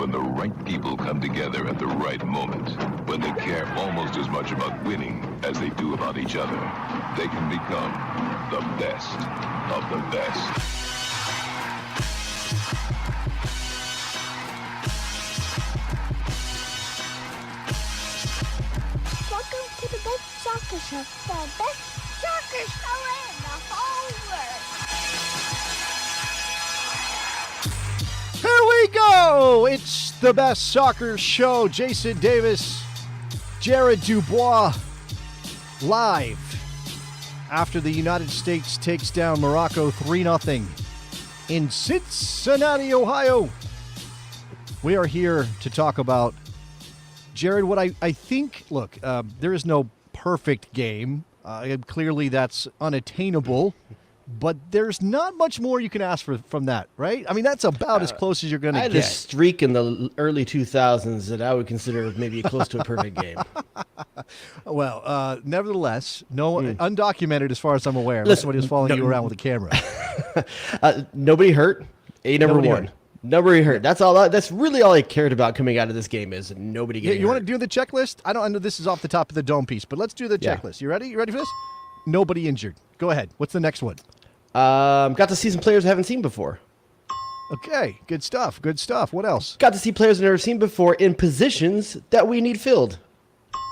when the right people come together at the right moment, when they care almost as much about winning as they do about each other, they can become the best of the best. Welcome to the best soccer show, the best soccer show in the whole world. Here we go! It's the best soccer show. Jason Davis, Jared DuBois, live after the United States takes down Morocco 3-0 in Cincinnati, Ohio. We are here to talk about, Jared, what I think, look, there is no perfect game. Clearly that's unattainable. But there's not much more you can ask for from that, right? I mean, that's about as close as you're going to get. I had a streak in the early 2000s that I would consider maybe close to a perfect game. Well, nevertheless, undocumented as far as I'm aware, unless somebody was following you around with a camera. Nobody hurt. Number Nobody one. hurt. Nobody hurt. That's really all I cared about coming out of this game is nobody getting You hurt. want to do the checklist? I know this is off the top of the dome piece, but let's do the checklist. You ready? You ready for this? Nobody injured. Go ahead. What's the next one? Got to see some players I haven't seen before. Okay, good stuff. Good stuff. What else? Got to see players I've never seen before in positions that we need filled.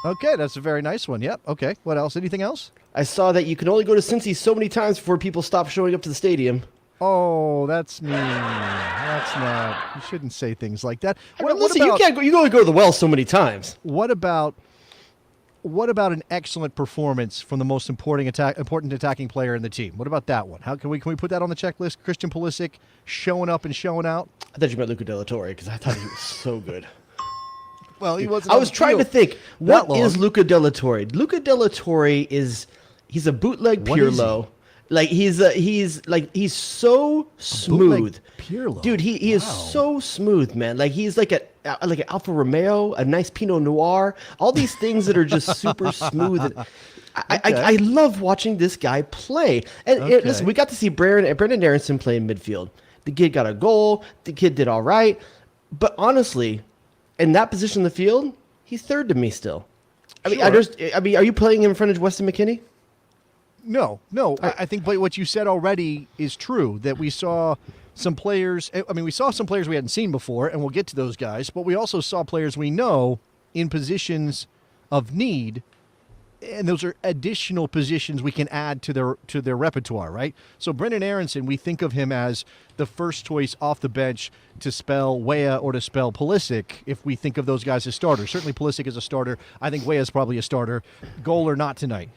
Okay, that's a very nice one. Yep. Okay. What else? Anything else? I saw that you can only go to Cincy so many times before people stop showing up to the stadium. Oh, that's mean. That's not. You shouldn't say things like that. Listen, you can't go. You can only go to the well so many times. What about an excellent performance from the most important attacking player in the team? What about that one? How can we put that on the checklist? Christian Pulisic showing up and showing out. I thought you meant Luca Della Torre because I thought he was so good. Well, he wasn't. I was trying to think, what is Luca Della Torre? Luca Della Torre he's a bootleg Pirlo. Like he's so smooth. Pirlo. Dude, he is so smooth, man. Like he's like an Alfa Romeo, a nice Pinot Noir, all these things that are just super smooth. I love watching this guy play. And listen, we got to see Brendan Aronson play in midfield. The kid got a goal. The kid did all right. But honestly, in that position in the field, he's third to me still. I mean, are you playing him in front of Weston McKennie? No. I think what you said already is true, that we saw some players. I mean, we saw some players we hadn't seen before, and we'll get to those guys, but we also saw players we know in positions of need, and those are additional positions we can add to their repertoire, right? So Brendan Aronson, we think of him as the first choice off the bench to spell Weah or to spell Pulisic if we think of those guys as starters. Certainly Pulisic is a starter. I think Weah is probably a starter, goal or not tonight.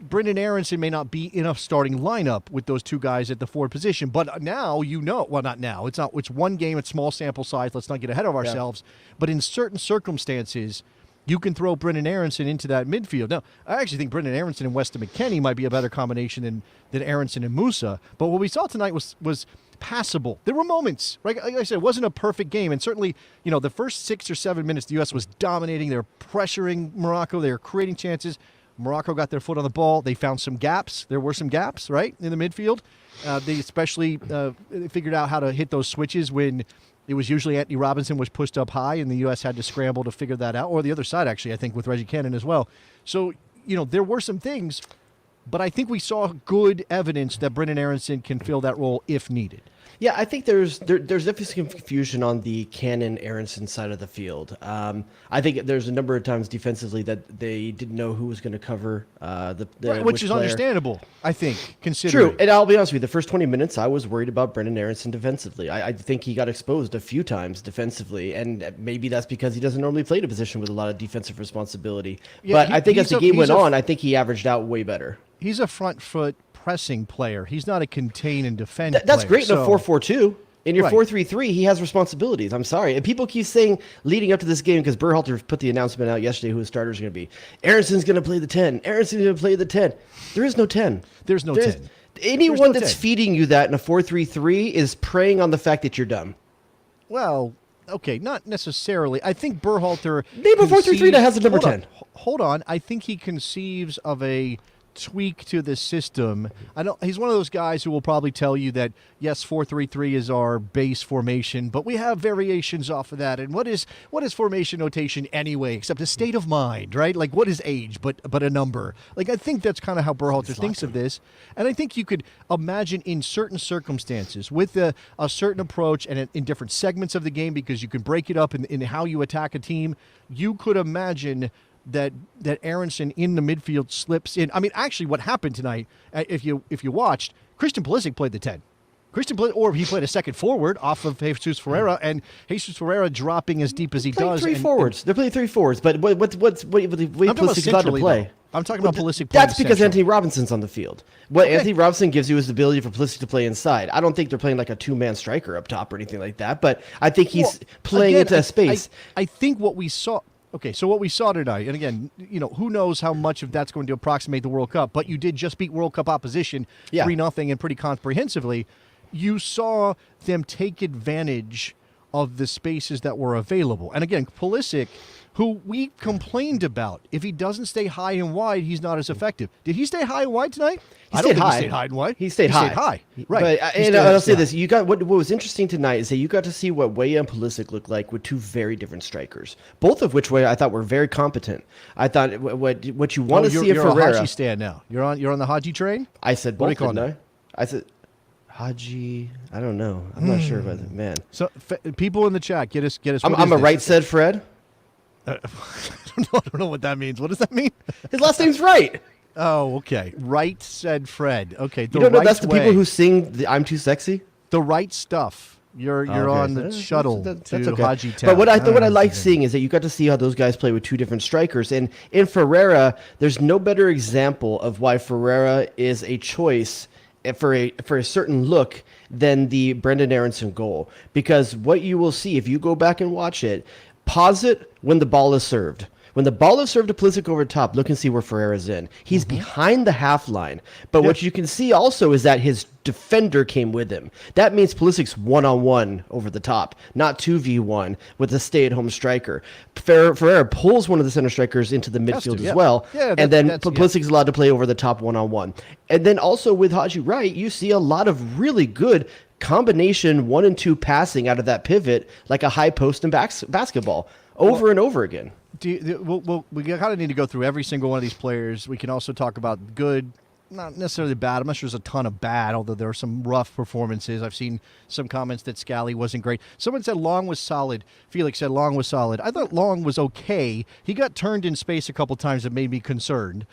Brendan Aronson may not be in a starting lineup with those two guys at the forward position, but now not now. It's one game, it's small sample size. Let's not get ahead of ourselves. Yeah. But in certain circumstances, you can throw Brendan Aronson into that midfield. Now, I actually think Brendan Aronson and Weston McKennie might be a better combination than Aronson and Musa. But what we saw tonight was passable. There were moments, right? Like I said, it wasn't a perfect game. And certainly, the first 6 or 7 minutes, the U.S. was dominating. They were pressuring Morocco. They were creating chances. Morocco got their foot on the ball. They found some gaps. There were some gaps, right, in the midfield. They especially figured out how to hit those switches when it was usually Anthony Robinson was pushed up high, and the U.S. had to scramble to figure that out. Or the other side, actually, I think, with Reggie Cannon as well. So, there were some things, but I think we saw good evidence that Brendan Aronson can fill that role if needed. Yeah, I think there's definitely some confusion on the Cannon-Aronson side of the field. I think there's a number of times defensively that they didn't know who was going to cover which is player. Understandable, I think, considering. True, and I'll be honest with you, the first 20 minutes, I was worried about Brendan Aronson defensively. I think he got exposed a few times defensively, and maybe that's because he doesn't normally play in a position with a lot of defensive responsibility. Yeah, but I think as the game went on, I think he averaged out way better. He's a front foot pressing player. He's not a contain and defend That's player. Great in a 4-4-2. In your 4-3-3, he has responsibilities. I'm sorry. And people keep saying, leading up to this game, because Berhalter put the announcement out yesterday who his starters are going to be. Aronson's going to play the 10. Aronson's going to play the 10. There is no 10. There's no 10. Anyone that's feeding you that in a 4-3-3 is preying on the fact that you're dumb. Well, okay, not necessarily. I think Berhalter... Name a 4-3-3 that has a number 10. Hold on. I think he conceives of a tweak to the system. He's one of those guys who will probably tell you that yes, 4-3-3 is our base formation, but we have variations off of that. And what is formation notation anyway, except a state of mind, right? Like what is age but a number? Like I think that's kind of how Berhalter thinks of this. And I think you could imagine in certain circumstances with a certain approach and in different segments of the game, because you can break it up in how you attack a team, you could imagine that Aronson in the midfield slips in. I mean, actually, what happened tonight, if you watched, Christian Pulisic played the 10. Or he played a second forward off of Jesus Ferreira, and Jesus Ferreira dropping as deep as he does. Three forwards. They're playing three forwards, but what's Pulisic's allowed to play? I'm talking about Pulisic playing That's because Anthony Robinson's on the field. What Anthony Robinson gives you is the ability for Pulisic to play inside. I don't think they're playing like a two-man striker up top or anything like that, but I think he's playing into a space. I think what we saw... Okay, so what we saw tonight, and again, who knows how much of that's going to approximate the World Cup, but you did just beat World Cup opposition 3-0 and pretty comprehensively. You saw them take advantage of the spaces that were available. And again, Pulisic, who we complained about, if he doesn't stay high and wide, he's not as effective. Did he stay high and wide tonight? He stayed high. He stayed high and wide. He stayed high. Right. But I'll say this: you got what was interesting tonight is that you got to see what Weah and Pulisic looked like with two very different strikers, both of which I thought were very competent. I thought what you want to see of Ferreira. You're a Haji stand now. You're on the Haji train. I said both. I said Haji. I don't know. I'm not sure about that, man. So people in the chat, get us. I'm a right said Fred. I don't know what that means. What does that mean? His last name's Right. Oh, okay. Right said Fred. Okay. You don't know that's the people who sing the "I'm Too Sexy." The right stuff. You're on the shuttle that's to okay. Haji Town. But what I like seeing is that you got to see how those guys play with two different strikers. And in Ferreira, there's no better example of why Ferreira is a choice for a certain look than the Brendan Aronson goal. Because what you will see if you go back and watch it, pause it when the ball is served. When the ball is served to Pulisic over top, look and see where Ferreira's in. He's behind the half line. But what you can see also is that his defender came with him. That means Pulisic's one-on-one over the top, not 2v1 with a stay-at-home striker. Ferreira pulls one of the center strikers into the midfield as well, and then Pulisic's allowed to play over the top one-on-one. And then also with Haji Wright, you see a lot of really good combination 1 and 2 passing out of that pivot like a high post in basketball over and over again. We kind of need to go through every single one of these players. We can also talk about good, not necessarily bad. I'm not sure there's a ton of bad, although there are some rough performances. I've seen some comments that Scally wasn't great. Someone said Long was solid. Felix said Long was solid. I thought Long was okay. He got turned in space a couple times that made me concerned.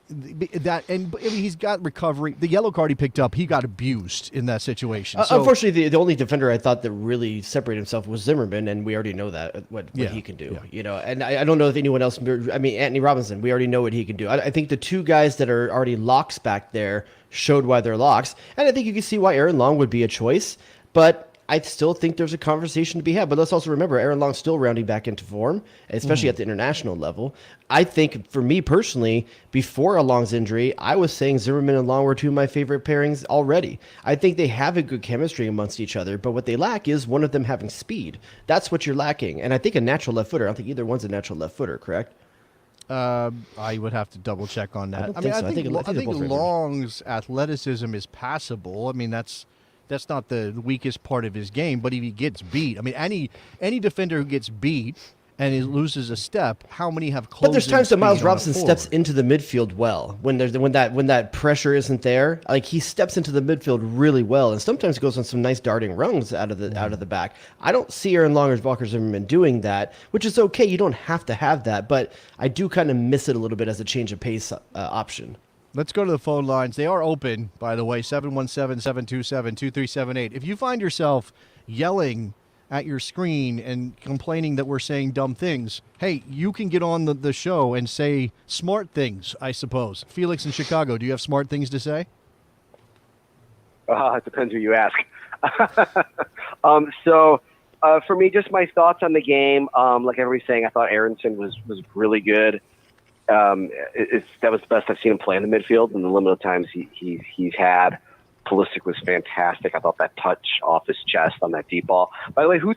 He's got recovery. The yellow card he picked up, he got abused in that situation. Unfortunately, the only defender I thought that really separated himself was Zimmerman, and we already know that what he can do. And I don't know if anyone else. I mean, Anthony Robinson, we already know what he can do. I think the two guys that are already locks back there showed why they're locks, and I think you can see why Aaron Long would be a choice, but I still think there's a conversation to be had. But let's also remember, Aaron Long's still rounding back into form, especially at the international level. I think, for me personally, before Long's injury, I was saying Zimmerman and Long were two of my favorite pairings already. I think they have a good chemistry amongst each other, but what they lack is one of them having speed. That's what you're lacking. And I think a natural left footer. I don't think either one's a natural left footer, correct? I would have to double check on that. I think Long's athleticism is passable. I mean, that's not the weakest part of his game, but if he gets beat, I mean, any defender who gets beat and he loses a step, how many have closed? But there's times that Miles Robinson steps into the midfield well when that pressure isn't there. Like he steps into the midfield really well, and sometimes goes on some nice darting runs out of the back. I don't see Aaron Long or Walker Zimmerman doing that, which is okay. You don't have to have that, but I do kind of miss it a little bit as a change of pace option. Let's go to the phone lines. They are open, by the way, 717-727-2378. If you find yourself yelling at your screen and complaining that we're saying dumb things, hey, you can get on the show and say smart things, I suppose. Felix in Chicago, do you have smart things to say? It depends who you ask. For me, just my thoughts on the game. Like everybody's saying, I thought Aronson was really good. That was the best I've seen him play in the midfield in the limited times he's had. Pulisic was fantastic. I thought that touch off his chest on that deep ball. By the way, who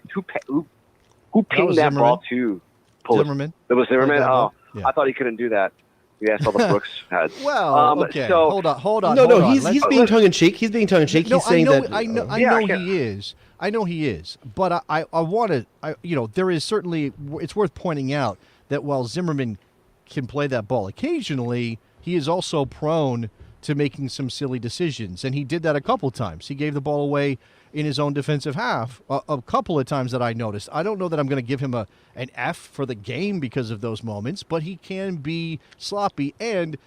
pinged that ball to Pulisic? Zimmerman. It was Zimmerman. Yeah. I thought he couldn't do that. Yeah, I saw the Brooks had. Well, okay. So, hold on. No, hold he's on. being tongue in cheek. He's being tongue in cheek. No, He's saying that. I know Yeah, he is. I know he is. But I want to. There is certainly. It's worth pointing out that while Zimmerman can play that ball occasionally, he is also prone to making some silly decisions, and he did that a couple times. He gave the ball away in his own defensive half a couple of times that I noticed. I don't know that I'm going to give him an F for the game because of those moments, but he can be sloppy. And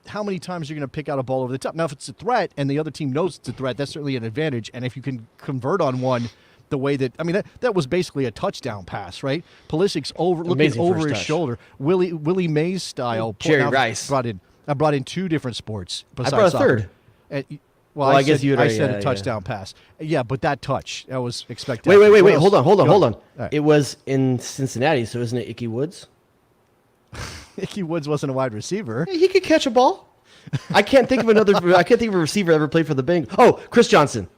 how many times you're going to pick out a ball over the top? Now, if it's a threat and the other team knows it's a threat, that's certainly an advantage. And if you can convert on one the way that, that was basically a touchdown pass, right? Pulisic's looking over his shoulder. Willie Mays style. Jerry Rice. I brought in two different sports besides I brought a soccer. third. Well, I guess I said a touchdown pass. Yeah, but that touch, that was expected. Wait. Hold on. Right. It was in Cincinnati, so isn't it Icky Woods? Icky Woods wasn't a wide receiver. He could catch a ball. I can't think of a receiver ever played for the Bengals. Oh, Chris Johnson.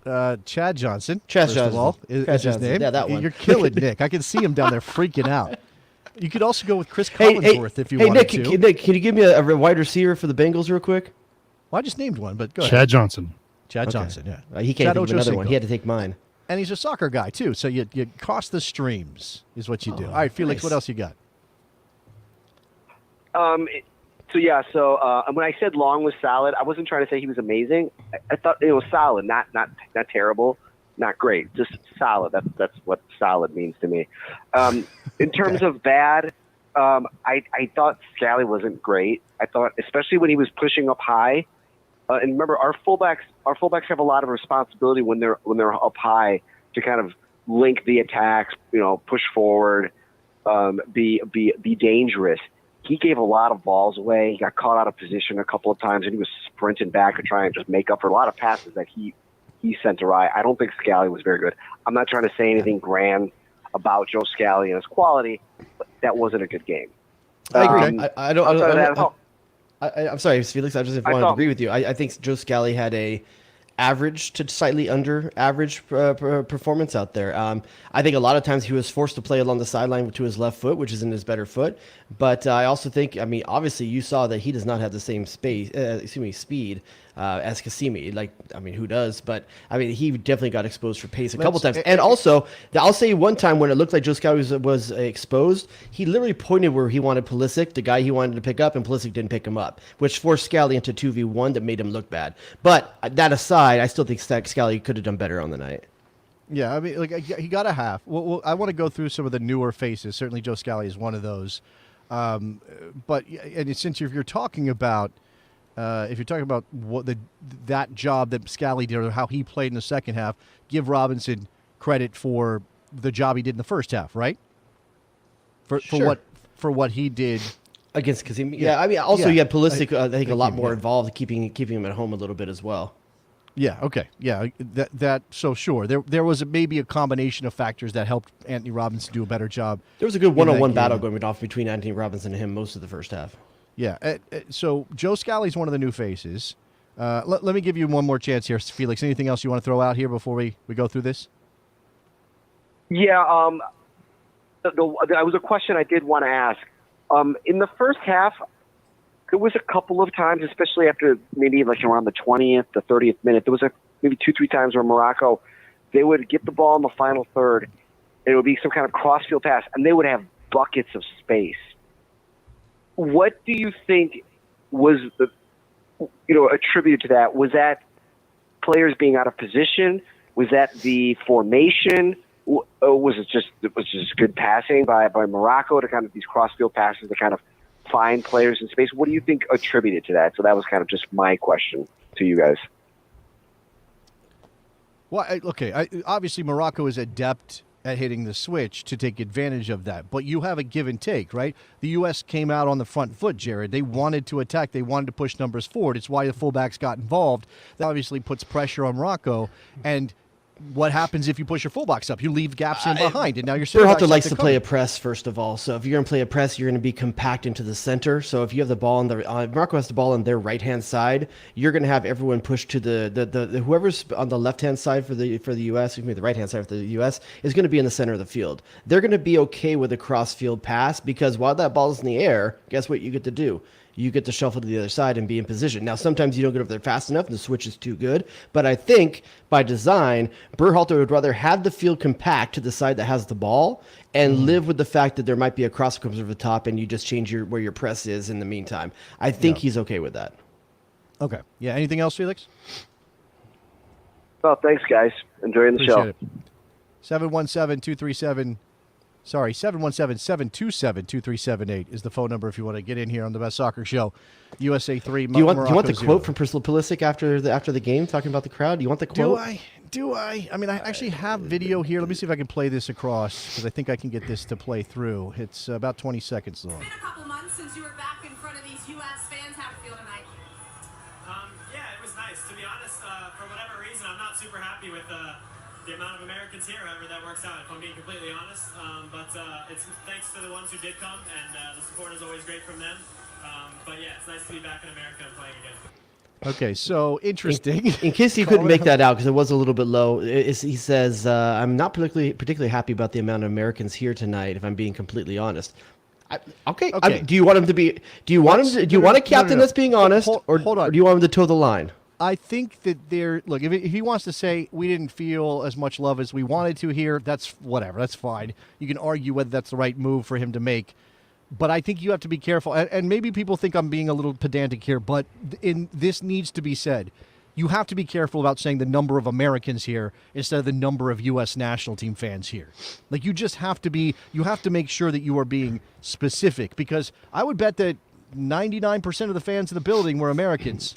Chad Johnson. Chad first Johnson. of all, is his Johnson. name. Yeah, that one. You're killing Nick. I can see him down there freaking out. You could also go with Chris Collinsworth if you wanted Nick, to. Nick, can you give me a wide receiver for the Bengals real quick? Well, I just named one, but go ahead. Chad Johnson. Chad Johnson, yeah. He can't Chad think of another one. Ochocinco. He had to take mine. And he's a soccer guy, too, so you cross the streams is what you do. All right, Felix, nice. what else you got? So when I said Long was solid, I wasn't trying to say he was amazing. I thought it was solid, not terrible, not great, just solid. That's what solid means to me. In terms of bad, I thought Scally wasn't great. I thought, especially when he was pushing up high. And remember, our fullbacks have a lot of responsibility when they're up high to kind of link the attacks, push forward, be dangerous. He gave a lot of balls away. He got caught out of position a couple of times, and he was sprinting back to try and just make up for a lot of passes that he sent awry. I don't think Scally was very good. I'm not trying to say anything grand about Joe Scally and his quality, but that wasn't a good game. I agree. I'm sorry, Felix. I just want to agree with you. I think Joe Scally had a average to slightly under average performance out there. I think a lot of times he was forced to play along the sideline to his left foot, which isn't his better foot. But I also think, obviously you saw that he does not have the same speed as Cassimi. Who does? But he definitely got exposed for pace a couple times. And also, I'll say one time when it looked like Joe Scally was exposed, he literally pointed where he wanted Pulisic, the guy he wanted to pick up, and Pulisic didn't pick him up, which forced Scally into 2v1 that made him look bad. But that aside, I still think Scally could have done better on the night. Yeah, he got a half. Well, I want to go through some of the newer faces. Certainly Joe Scally is one of those. But since you're talking about that job that Scally did or how he played in the second half, give Robinson credit for the job he did in the first half, right? For what he did against Cassimi. Yeah, you had Pulisic. I think a lot more involved, keeping him at home a little bit as well. Yeah. Okay. Yeah. So sure. There was maybe a combination of factors that helped Anthony Robinson do a better job. There was a good one-on-one battle going off between Anthony Robinson and him most of the first half. Yeah. So Joe Scally's one of the new faces. Let me give you one more chance here, Felix. Anything else you want to throw out here before we go through this? Yeah. That was a question I did want to ask. In the first half, there was a couple of times, especially after maybe around the 20th, the 30th minute, there was maybe 2-3 times where Morocco, they would get the ball in the final third, and it would be some kind of cross-field pass, and they would have buckets of space. What do you think was attributed to that? Was that players being out of position? Was that the formation? Was it just good passing by Morocco to kind of these cross-field passes to kind of find players in space? What do you think attributed to that? So that was kind of just my question to you guys. Well, obviously Morocco is adept at hitting the switch to take advantage of that, but you have a give and take, right? The U.S. came out on the front foot, Jared. They wanted to attack. They wanted to push numbers forward. It's why the fullbacks got involved. That obviously puts pressure on Morocco, and what happens if you push your fullbacks up? You leave gaps in behind, and now your center backs Berhalter have likes to come play in. a press first of all. So if you're going to play a press, you're going to be compact into the center. So if you have the ball on the Morocco has the ball on their right hand side, you're going to have everyone push to the whoever's on the left hand side for the U.S. Excuse me, the right hand side for the U.S. is going to be in the center of the field. They're going to be okay with a cross field pass because while that ball is in the air, guess what you get to do? You get to shuffle to the other side and be in position. Now, sometimes you don't get over there fast enough and the switch is too good. But I think by design, Berhalter would rather have the field compact to the side that has the ball and live with the fact that there might be a cross that comes over the top and you just change where your press is in the meantime. I think he's okay with that. Okay. Yeah. Anything else, Felix? Well, thanks, guys. Enjoying the show. Appreciate it. 717-727-2378 is the phone number if you want to get in here on the Best Soccer Show. USA 3, Do you want the Morocco quote 0. from Priscilla Pulisic after the game talking about the crowd? Do you want the quote? Do I? I mean, I actually have video here. Let me see if I can play this across because I think I can get this to play through. It's about 20 seconds long. It's been a couple months since you were back in front of these U.S. fans. How do you feel tonight? Yeah, it was nice. To be honest, for whatever reason, I'm not super happy with the amount of Americans here, however that works out, if I'm being completely honest. But it's thanks to the ones who did come, and the support is always great from them. But yeah, it's nice to be back in America and playing again. Okay, so interesting. In case you couldn't make that out because it was a little bit low, he says, "I'm not particularly happy about the amount of Americans here tonight. If I'm being completely honest." Okay. Do you want him to be? Do you want him? Do you want a captain that's being honest, or do you want him to toe the line? I think that look, if he wants to say we didn't feel as much love as we wanted to here, that's whatever. That's fine. You can argue whether that's the right move for him to make. But I think you have to be careful. And maybe people think I'm being a little pedantic here, but this needs to be said. You have to be careful about saying the number of Americans here instead of the number of U.S. national team fans here. Like, you just have to make sure that you are being specific, because I would bet that 99% of the fans in the building were Americans.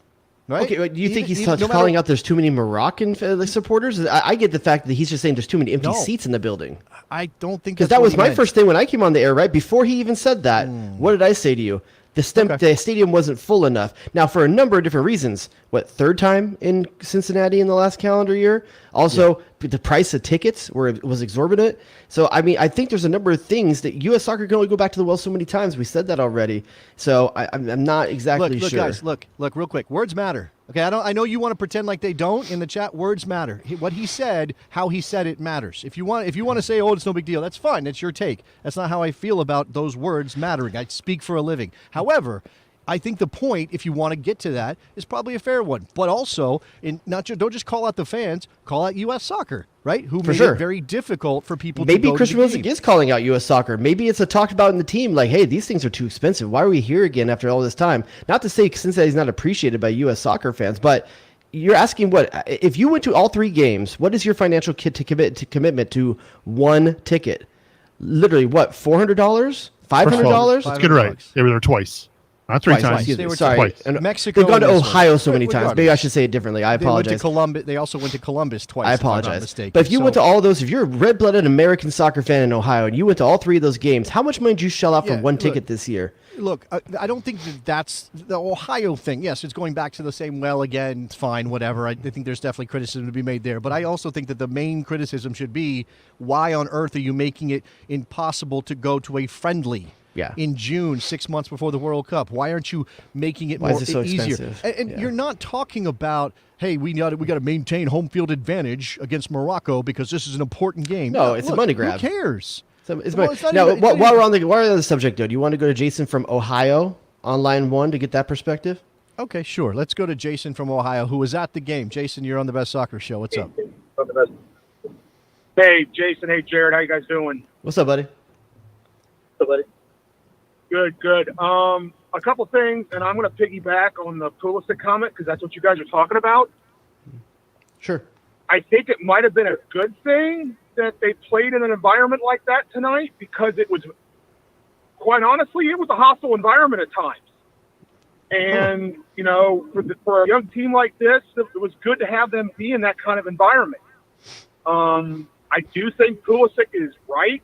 Right? Okay, do you think he's calling out there's too many Moroccan supporters? I get the fact that he's just saying there's too many empty seats in the building. I don't think because that was my first thing when I came on the air, right? Before he even said that, what did I say to you? The stadium wasn't full enough. Now, for a number of different reasons. What, third time in Cincinnati in the last calendar year? Also, the price of tickets was exorbitant. So, I mean, I think there's a number of things that U.S. Soccer can only go back to the well so many times. We said that already. So, I'm not exactly sure. Look, guys, look, real quick. Words matter. Okay, I know you want to pretend like they don't in the chat. Words matter. What he said, how he said it matters. If you want to say, oh, it's no big deal, that's fine. That's your take. That's not how I feel about those words mattering. I speak for a living. However, I think the point, if you want to get to that, is probably a fair one. But also, don't just call out the fans, call out U.S. Soccer, right? Who made it very difficult for people to go to the game. Maybe Christian Wilson is calling out U.S. Soccer. Maybe it's talked about in the team, like, hey, these things are too expensive. Why are we here again after all this time? Not to say Cincinnati's not appreciated by U.S. Soccer fans, but you're asking if you went to all three games, what is your financial commitment to one ticket? Literally, what, $400? $500? Let's get it right. They were there twice. Not three times. They were Sorry. twice. Mexico. They've gone to Ohio so many times. Maybe I should say it differently. I apologize. They went to Columbus. They also went to Columbus twice. I apologize. If I'm not mistaken. But if you went to all of those, if you're a red-blooded American soccer fan in Ohio and you went to all three of those games, how much money did you shell out for one ticket this year? Look, I don't think that's the Ohio thing. Yes, it's going back to the same well again. It's fine, whatever. I think there's definitely criticism to be made there. But I also think that the main criticism should be, why on earth are you making it impossible to go to a friendly in June, 6 months before the World Cup? Why aren't you making it easier? Expensive? And you're not talking about, hey, we got to maintain home field advantage against Morocco because this is an important game. No, it's a money grab. Who cares? Now, while we're on the subject, though, do you want to go to Jason from Ohio on line one to get that perspective? Okay, sure. Let's go to Jason from Ohio, who was at the game. Jason, you're on the Best Soccer Show. What's up? Hey, Jason. Hey, Jared. How you guys doing? What's up, buddy? What's up, buddy? Good. A couple things, and I'm going to piggyback on the Pulisic comment because that's what you guys are talking about. Sure. I think it might have been a good thing that they played in an environment like that tonight because it was, quite honestly, it was a hostile environment at times. And, you know, for a young team like this, it was good to have them be in that kind of environment. I do think Pulisic is right.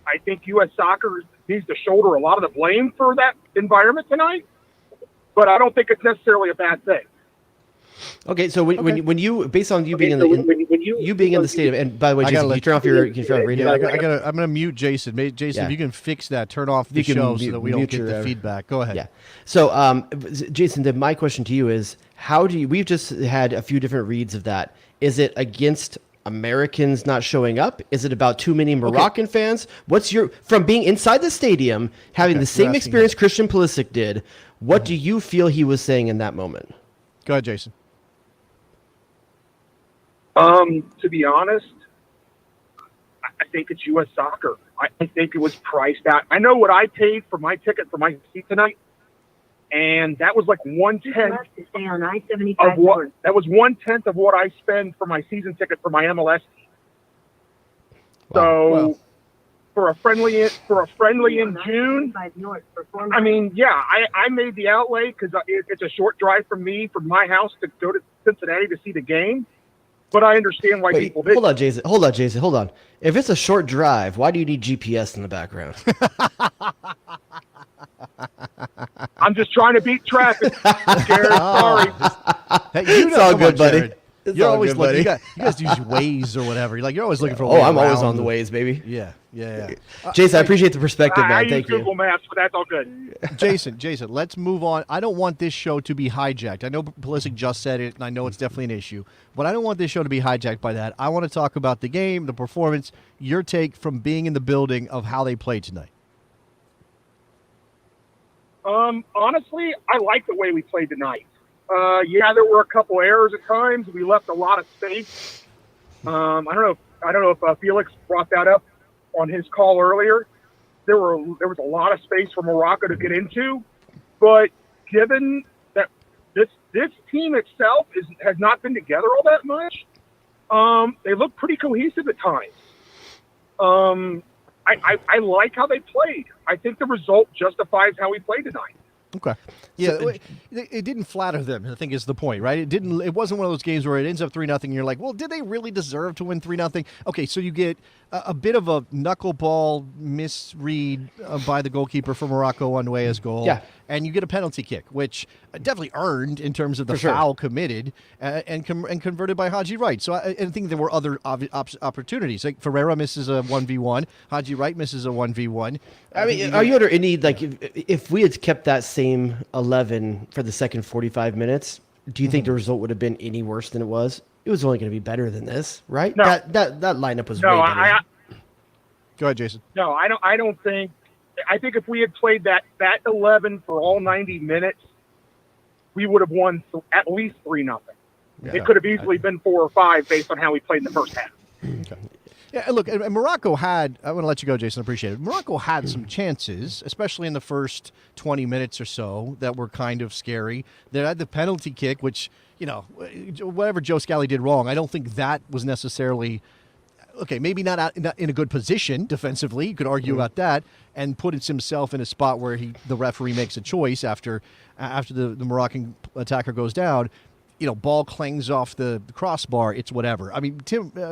I think U.S. Soccer needs to shoulder a lot of the blame for that environment tonight, but I don't think it's necessarily a bad thing. Okay, so when you based on you being in the stadium, and by the way, Jason, can you turn off your radio? Yeah, I'm gonna mute Jason. Jason, if you can fix that, turn off the show so that we don't get the feedback. Go ahead. Yeah. So, Jason, then my question to you is, we've just had a few different reads of that. Is it against Americans not showing up? Is it about too many Moroccan fans? What's from being inside the stadium, having the same experience Christian Pulisic did? What do you feel he was saying in that moment? Go ahead, Jason. To be honest, I think it's U.S. Soccer. I think it was priced out. I know what I paid for my ticket for my seat tonight, and that was like 1/10 of what. That was 1/10 of what I spend for my season ticket for my MLS team. So, for a friendly in June, I mean, yeah, I made the outlay because it's a short drive from my house to go to Cincinnati to see the game. But I understand why people did. Hold on, Jason. Hold on. If it's a short drive, why do you need GPS in the background? I'm just trying to beat traffic, Jared. Sorry. Hey, it's all good, buddy. You're always looking. You guys use Waze or whatever. You're always looking for. I'm always on the Waze, baby. Yeah. Jason, I appreciate the perspective, man. I Thank use Google Maps, but that's all good. Jason, let's move on. I don't want this show to be hijacked. I know Pulisic just said it, and I know it's definitely an issue, but I don't want this show to be hijacked by that. I want to talk about the game, the performance, your take from being in the building of how they played tonight. Honestly, I like the way we played tonight. Yeah, there were a couple errors at times. We left a lot of space. I don't know if Felix brought that up on his call earlier. There was a lot of space for Morocco to get into, but given that this team itself has not been together all that much, they look pretty cohesive at times. I like how they played. I think the result justifies how we played tonight. Okay. Yeah, it didn't flatter them, I think is the point, right? It wasn't one of those games where it ends up 3-0 and you're like, well, did they really deserve to win 3-0? Okay, so you get a bit of a knuckleball misread by the goalkeeper for Morocco on Weah's goal. Yeah. And you get a penalty kick, which definitely earned in terms of the foul committed and converted by Haji Wright. So I think there were other opportunities. Like Ferreira misses a 1v1. Haji Wright misses a 1v1. I mean, are you under any, like, if we had kept that same 11 for the second 45 minutes, do you think the result would have been any worse than it was? It was only going to be better than this, right? No. That lineup was way better. Go ahead, Jason. No, I don't think. I think if we had played that 11 for all 90 minutes, we would have won at least 3-0. Yeah. It could have easily been 4 or 5 based on how we played in the first half. Okay. Yeah, look, and Morocco had, I want to let you go, Jason, appreciate it. Morocco had some chances, especially in the first 20 minutes or so, that were kind of scary. They had the penalty kick, which, whatever Joe Scally did wrong, I don't think that was necessarily, okay, maybe not in a good position defensively. You could argue about that, and puts himself in a spot where the referee makes a choice after the Moroccan attacker goes down. Ball clangs off the crossbar. It's whatever. I mean,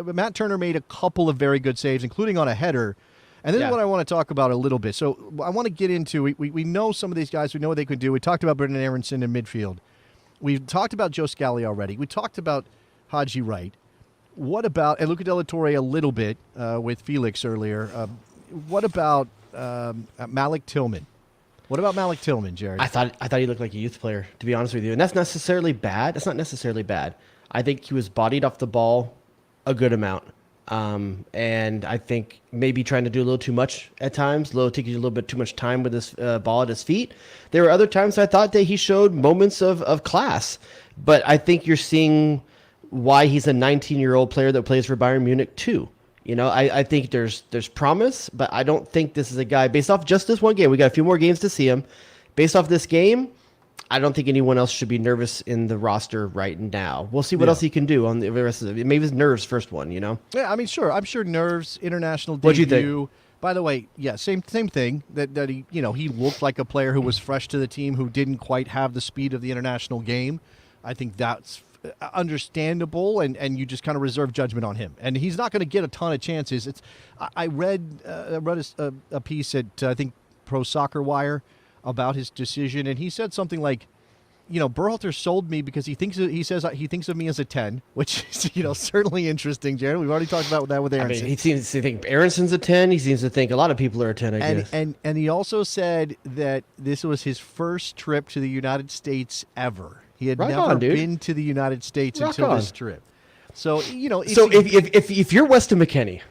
Matt Turner made a couple of very good saves, including on a header. And this is what I want to talk about a little bit. So I want to get into, we know some of these guys. We know what they could do. We talked about Brendan Aronson in midfield. We've talked about Joe Scally already. We talked about Haji Wright. What about, and Luca Della Torre a little bit with Felix earlier. What about Malik Tillman? What about Malik Tillman, Jared? I thought he looked like a youth player, to be honest with you. And that's necessarily bad. That's not necessarily bad. I think he was bodied off the ball a good amount. And I think maybe trying to do a little too much at times, taking a little bit too much time with his ball at his feet. There were other times I thought that he showed moments of class. But I think you're seeing why he's a 19-year-old player that plays for Bayern Munich too. I think there's promise, but I don't think this is a guy, based off just this one game, we got a few more games to see him. Based off this game, I don't think anyone else should be nervous in the roster right now. We'll see what else he can do on the rest of it. Maybe his nerves first one, Yeah, I mean, sure. I'm sure nerves, international debut. What'd you think? By the way, yeah, same thing. That he, he looked like a player who was fresh to the team, who didn't quite have the speed of the international game. I think that's understandable, and you just kind of reserve judgment on him. And he's not going to get a ton of chances. I read a piece at I think Pro Soccer Wire about his decision, and he said something like, Berhalter sold me because he says he thinks of me as a 10, which is certainly interesting, Jared. We've already talked about that with Aronson. He seems to think Aronson's a 10. He seems to think a lot of people are a 10. I guess. And he also said that this was his first trip to the United States ever. He had never been to the United States until this trip. So if you're Weston McKennie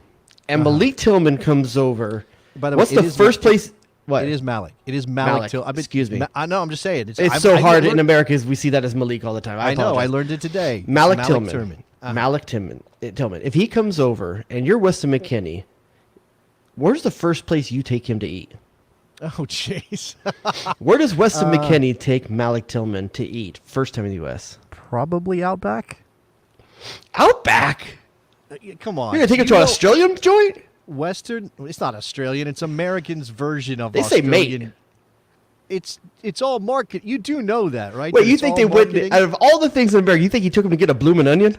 and Malik Tillman comes over, by the way, what's the first place? What? It is Malik. It is Malik. Excuse me. I know. I'm just saying. It's so hard in America as we see that as Malik all the time. I know. I learned it today. Malik Tillman. Malik Tillman. If he comes over and you're Weston McKennie, where's the first place you take him to eat? Oh, jeez. Where does Weston McKennie take Malik Tillman to eat first time in the U.S.? Probably Outback. Outback? Come on. You're going to take him to an Australian joint? Western, it's not Australian. It's Americans' version of they Australian. They say mate. It's all market. You do know that, right? Wait, you think they would? Out of all the things in America, you think he took him to get a bloomin' onion?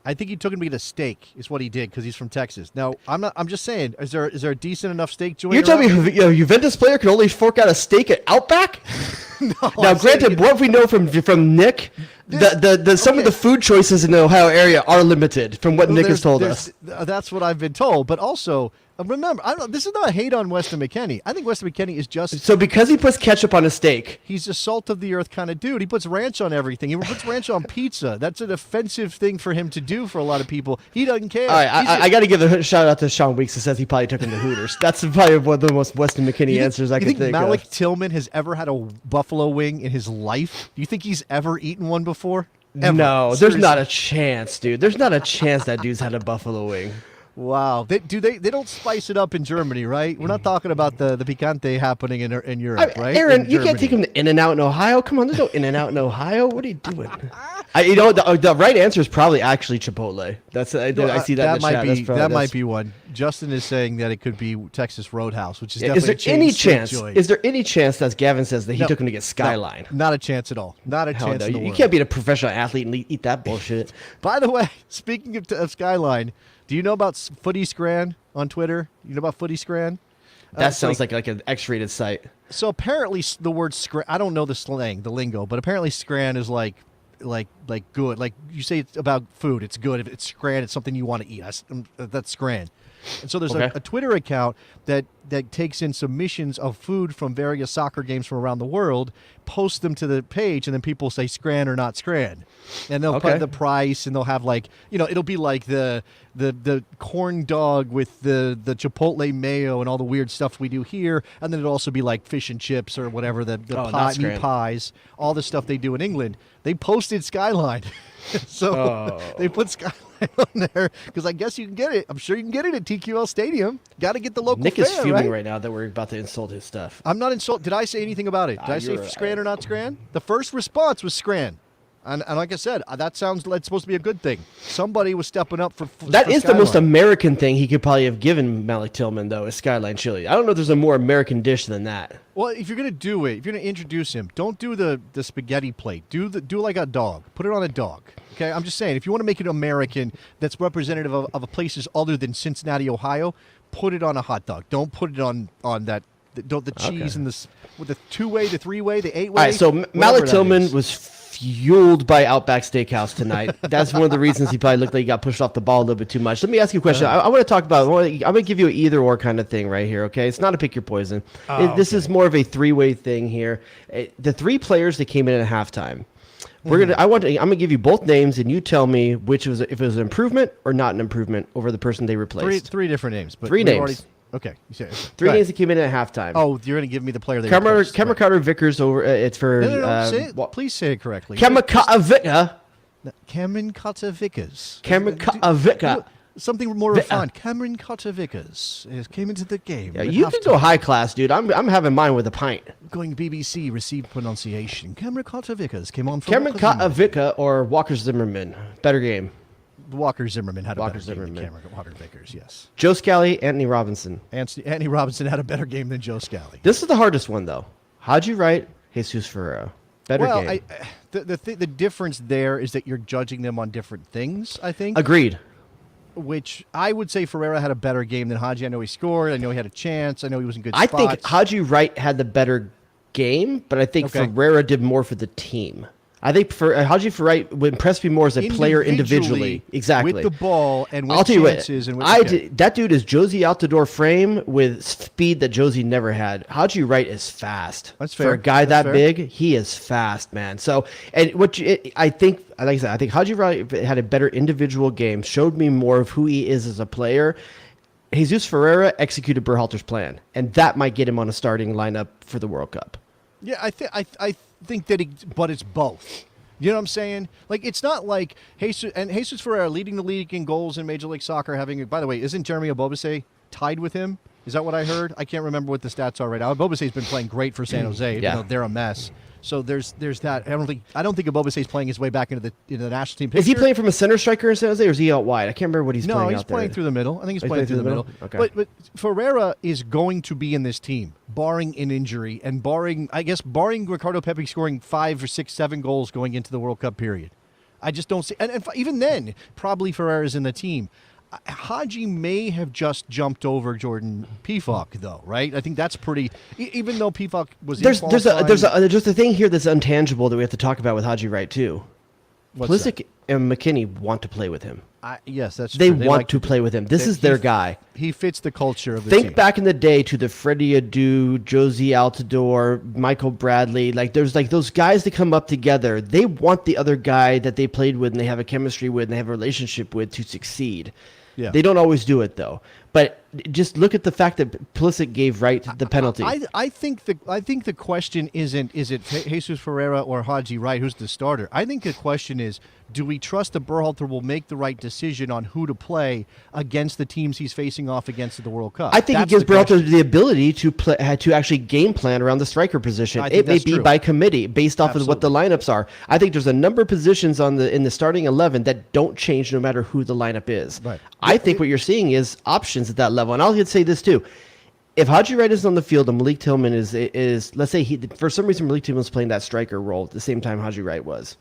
I think he took him to get a steak. Is what he did because he's from Texas. Now, I'm not. I'm just saying. Is there a decent enough steak joint? You're telling me a Juventus player can only fork out a steak at Outback? No. Now, granted, what we know from Nick, some of the food choices in the Ohio area are limited from what Nick has told us. That's what I've been told. But also, remember, this is not a hate on Weston McKennie. I think Weston McKennie is just... So because he puts ketchup on a steak... He's a salt-of-the-earth kind of dude. He puts ranch on everything. He puts ranch on pizza. That's an offensive thing for him to do for a lot of people. He doesn't care. All right, I got to give a shout-out to Sean Weeks who says he probably took him to Hooters. That's probably one of the most Weston McKennie answers I can think of. You think Malik Tillman has ever had a buffalo wing in his life? Do you think he's ever eaten one before? Ever? No, there's not a chance, dude. There's not a chance that dude's had a buffalo wing. Wow, they don't spice it up in Germany, right? We're not talking about the picante happening in Europe, right? Aaron, you can't take him to In-N-Out in Ohio. Come on, there's no In-N-Out in Ohio. What are you doing? The right answer is probably actually Chipotle. I see that. In the chat. That might be one. Justin is saying that it could be Texas Roadhouse, which is Is there definitely any chance? Is there any chance, as Gavin says, that he took him to get Skyline? No, not a chance at all. Not a chance. No. In the You world. can't be a professional athlete and eat that bullshit. By the way, speaking of Skyline. Do you know about Footy Scran on Twitter? You know about Footy Scran? That sounds like an X-rated site. So apparently the word scran, I don't know the slang, the lingo, but apparently scran is like good. Like you say it's about food, it's good. If it's scran, it's something you want to eat. That's scran. And so there's a Twitter account that takes in submissions of food from various soccer games from around the world, posts them to the page, and then people say scran or not scran. And they'll put the price, and they'll have it'll be like the corn dog with the chipotle mayo and all the weird stuff we do here, and then it'll also be like fish and chips or whatever, the meat pies, all the stuff they do in England. They posted Skyline. So they put Skyline on there because I guess you can get it. I'm sure you can get it at TQL Stadium. Got to get the local Nick fan, is fuming right now that we're about to insult his stuff. I'm not insulted. Did I say anything about it? Did I say scran or not scran? The first response was scran. And like I said, that sounds like it's supposed to be a good thing. Somebody was stepping up for That is Skyline. the most American thing he could probably have given Malik Tillman, though, is Skyline Chili. I don't know if there's a more American dish than that. Well, if you're going to do it, if you're going to introduce him, don't do the spaghetti plate. Do like a dog. Put it on a dog. Okay? I'm just saying, if you want to make it American that's representative of places other than Cincinnati, Ohio, put it on a hot dog. Don't put it on that. The cheese and with the 2-way, the 3-way, the 8-way. All right, so Malik Tillman was fueled by Outback Steakhouse tonight. That's one of the reasons he probably looked like he got pushed off the ball a little bit too much. Let me ask you a question. I want to talk about. I'm going to give you an either-or kind of thing right here. Okay, it's not a pick your poison. This is more of a 3-way thing here. The 3 players that came in at halftime. I'm gonna give you both names, and you tell me if it was an improvement or not an improvement over the person they replaced. Three different names. But 3 names. Okay, you say 3 names that came in at halftime. Oh, you're going to give me the player they replaced. Cameron Carter Vickers over. It's for. No. Say it. Please say it correctly. Cameron Carter Vickers. Cameron Carter Vickers. Cameron Carter Vickers. Something more refined. Cameron Carter Vickers came into the game. Yeah, you can go high class, dude. I'm having mine with a pint. Going BBC, received pronunciation. Cameron Carter Vickers came on from Cameron Carter Vickers or Walker Zimmerman. Better game. Walker Zimmerman had a better game than Cameron Carter Vickers, yes. Joe Scally, Anthony Robinson. Anthony Robinson had a better game than Joe Scally. This is the hardest one, though. How'd you write Jesus Ferreira? Better game. The difference there is that you're judging them on different things, I think. Agreed. Which I would say Ferreira had a better game than Haji. I know he scored. I know he had a chance. I know he was in good spots. I think Haji Wright had the better game, but I think Ferreira did more for the team. I think Haji Ferreira would impress me more as a player individually. Exactly. With the ball and with I'll tell chances. You what, that dude is Josie out the door frame with speed that Josie never had. Haji Wright is fast. That's fair. For a guy that big, he is fast, man. So, and I think, like I said, I think Haji Wright had a better individual game, showed me more of who he is as a player. Jesus Ferreira executed Berhalter's plan, and that might get him on a starting lineup for the World Cup. Yeah, I think that but it's both. You know what I'm saying? Like, it's not like Jesus Ferreira leading the league in goals in Major League Soccer. By the way, isn't Jeremy Obobese tied with him? Is that what I heard? I can't remember what the stats are right now. Obobese's been playing great for San Jose, even though they're a mess. So there's that. I don't think Obobese's playing his way back into the national team picture. Is he playing from a center striker in San Jose, or is he out wide? I can't remember what he's playing out there. No, he's playing through the middle. I think he's playing through the middle. Okay. But Ferreira is going to be in this team, barring an injury and barring Ricardo Pepi scoring 5 or 6, 7 goals going into the World Cup period. I just don't see. And even then, probably Ferreira's in the team. Haji may have just jumped over Jordan Pefok, though, right? I think that's pretty. Even though Pefok was there's a thing here that's intangible that we have to talk about with Haji Wright too. Pulisic and McKinney want to play with him. Yes, that's true. They want to play with him. This is their guy. He fits the culture of the team. Think back in the day to the Freddie Adu, Josie Altidore, Michael Bradley. Like, there's like those guys that come up together. They want the other guy that they played with and they have a chemistry with and they have a relationship with to succeed. Yeah. They don't always do it, though. But just look at the fact that Pulisic gave Wright the penalty. I think the question isn't, is it Jesus Ferreira or Haji Wright who's the starter? I think the question is, do we trust that Berhalter will make the right decision on who to play against the teams he's facing off against at the World Cup? I think it gives Berhalter the ability to actually game plan around the striker position. It may be by committee based off of what the lineups are. I think there's a number of positions in the starting 11 that don't change no matter who the lineup is. Right. I think what you're seeing is options at that level. And I'll say this too. If Haji Wright is on the field and Malik Tillman is let's say for some reason Malik Tillman was playing that striker role at the same time Haji Wright was,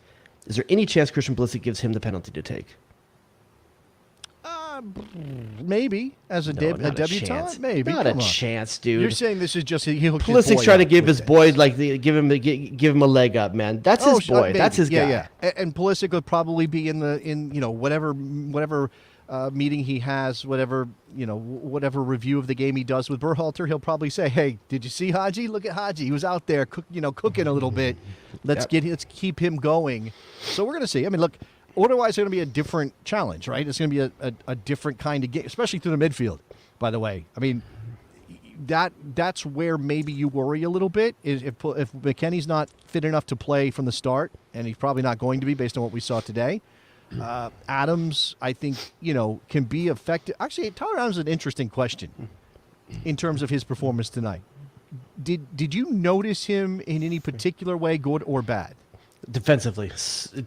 is there any chance Christian Pulisic gives him the penalty to take? Maybe as a debutant. Maybe not a chance, dude. You're saying this is just Pulisic's trying to give his boy give him a leg up, man. That's his boy. That's his guy. Yeah. And Pulisic would probably be in whatever meeting he has, whatever review of the game he does with Berhalter, he'll probably say, "Hey, did you see Haji? Look at Haji. He was out there, cooking a little bit. Let's keep him going." So we're gonna see. I mean, look, order-wise, it's going to be a different challenge, right? It's going to be a different kind of game, especially through the midfield. By the way, I mean that's where maybe you worry a little bit is if McKennie's not fit enough to play from the start, and he's probably not going to be based on what we saw today. Adams, I think, can be effective. Actually, Tyler Adams is an interesting question in terms of his performance tonight. Did you notice him in any particular way, good or bad? Defensively,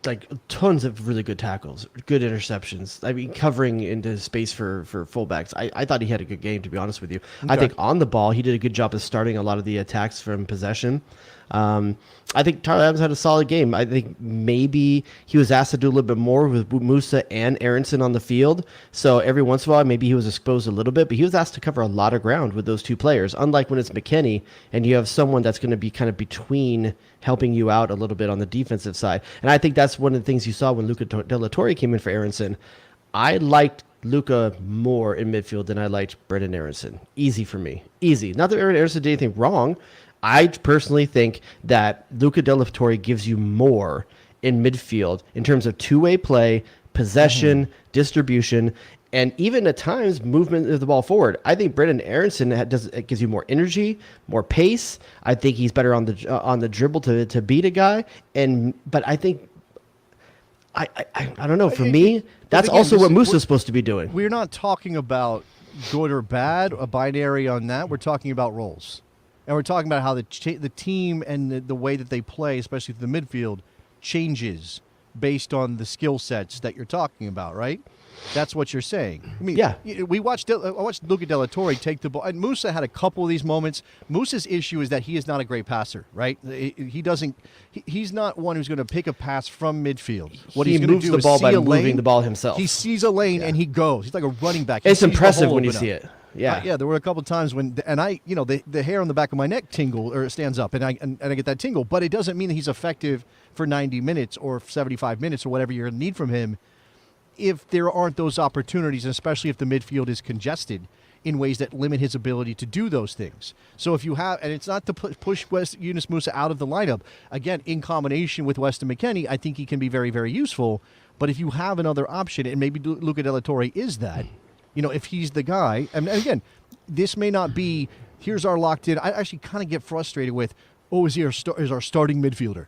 like tons of really good tackles, good interceptions. I mean, covering into space for fullbacks. I thought he had a good game, to be honest with you. Okay. I think on the ball, he did a good job of starting a lot of the attacks from possession. I think Tyler Adams had a solid game. I think maybe he was asked to do a little bit more with Musa and Aronson on the field. So every once in a while, maybe he was exposed a little bit, but he was asked to cover a lot of ground with those two players. Unlike when it's McKennie and you have someone that's going to be kind of between helping you out a little bit on the defensive side. And I think that's one of the things you saw when Luca De La Torre came in for Aronson. I liked Luca more in midfield than I liked Brendan Aronson. Easy for me. Easy. Not that Aronson did anything wrong. I personally think that Luca De La Torre gives you more in midfield in terms of two-way play, possession, distribution, and even at times movement of the ball forward. I think Brendan Aronson gives you more energy, more pace. I think he's better on the dribble to beat a guy. But I think I don't know. For me, that's also what Musa's supposed to be doing. We're not talking about good or bad, a binary on that. We're talking about roles. And we're talking about how the team and the way that they play, especially through the midfield, changes based on the skill sets that you're talking about, right? That's what you're saying. I mean, yeah. I watched Luca De La Torre take the ball. And Musa had a couple of these moments. Musa's issue is that he is not a great passer, right? He's not one who's going to pick a pass from midfield. What he he's going to do the is ball see by a moving lane. the ball himself. He sees a lane and he goes. He's like a running back. It's impressive when you see it. Yeah. Yeah, there were a couple times when, and the hair on the back of my neck stands up, and I get that tingle. But it doesn't mean that he's effective for 90 minutes or 75 minutes or whatever you're going to need from him if there aren't those opportunities, and especially if the midfield is congested in ways that limit his ability to do those things. So if you have, and it's not to push Yunus Musa out of the lineup, again, in combination with Weston McKennie, I think he can be very, very useful. But if you have another option, and maybe Luca De La Torre is that, if he's the guy, and again, this may not be, here's our locked in. I actually kind of get frustrated with, is our starting midfielder.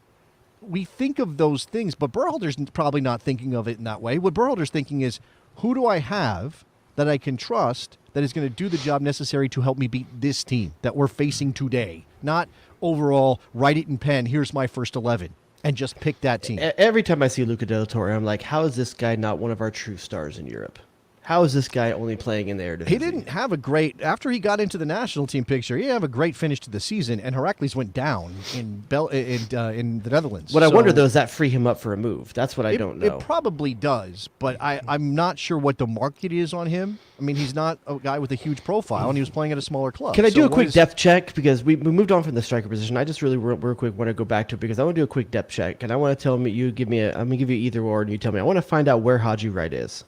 We think of those things, but Berhalter's probably not thinking of it in that way. What Berhalter's thinking is, who do I have that I can trust that is going to do the job necessary to help me beat this team that we're facing today? Not overall, write it in pen, here's my first 11, and just pick that team. Every time I see Luca De La Torre, I'm like, how is this guy not one of our true stars in Europe? How is this guy only playing in the Eredivisie? He didn't have a great, after he got into the national team picture, he didn't have a great finish to the season, and Heracles went down in the Netherlands. What I wonder, though, is that free him up for a move? That's what I don't know. It probably does, but I'm not sure what the market is on him. I mean, he's not a guy with a huge profile, and he was playing at a smaller club. Can I do a quick depth check? Because we moved on from the striker position. I just really real quick want to go back to it because I want to do a quick depth check, and I want to tell me, I'm going to give you either or, and you tell me. I want to find out where Haji Wright is.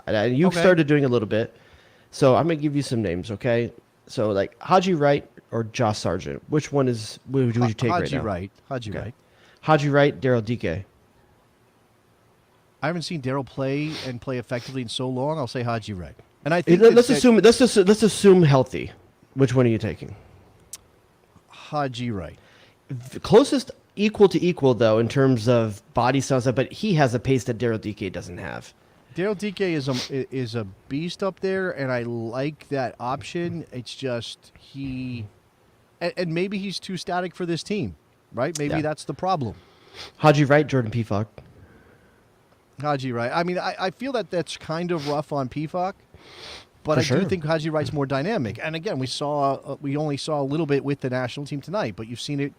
And you started doing a little bit, so I'm going to give you some names, okay? So, like, Haji Wright or Josh Sargent, which one would you take right now? Haji Wright. Haji Wright, Daryl Dike. I haven't seen Daryl play effectively in so long. I'll say Haji Wright. And I think let's assume healthy. Which one are you taking? Haji Wright. Closest equal to equal, though, in terms of body style, but he has a pace that Daryl Dike doesn't have. Daryl Dike is a beast up there, and I like that option. It's just and maybe he's too static for this team, right? Maybe that's the problem. Haji Wright, Jordan Pefok. Haji Wright. I mean, I feel that's kind of rough on Pefok, but For I do think Haji Wright's more dynamic. And again, we only saw a little bit with the national team tonight, but you've seen it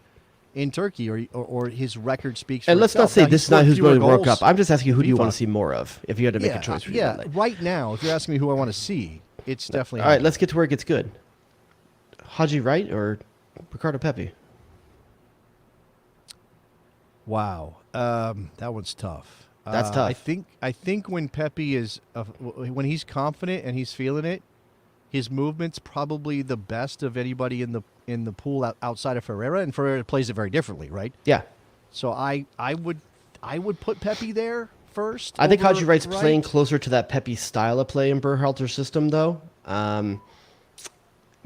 in Turkey, or his record speaks for And let's itself. not say Now, this is not who's going to work up. I'm just asking you, who do you Pefok. want to see more of if you had to make a choice for Yeah, you? right now, if you're asking me who I want to see, it's definitely All right, let's get to where it gets good. Haji Wright or Ricardo Pepi? Wow, that one's tough. That's tough. I think when Pepe is when he's confident and he's feeling it, his movement's probably the best of anybody in the pool outside of Ferreira, and Ferreira plays it very differently, right? Yeah. So I would put Pepe there first. I think over Haji Wright's Wright. playing closer to that Pepe style of play in Berhalter's system, though.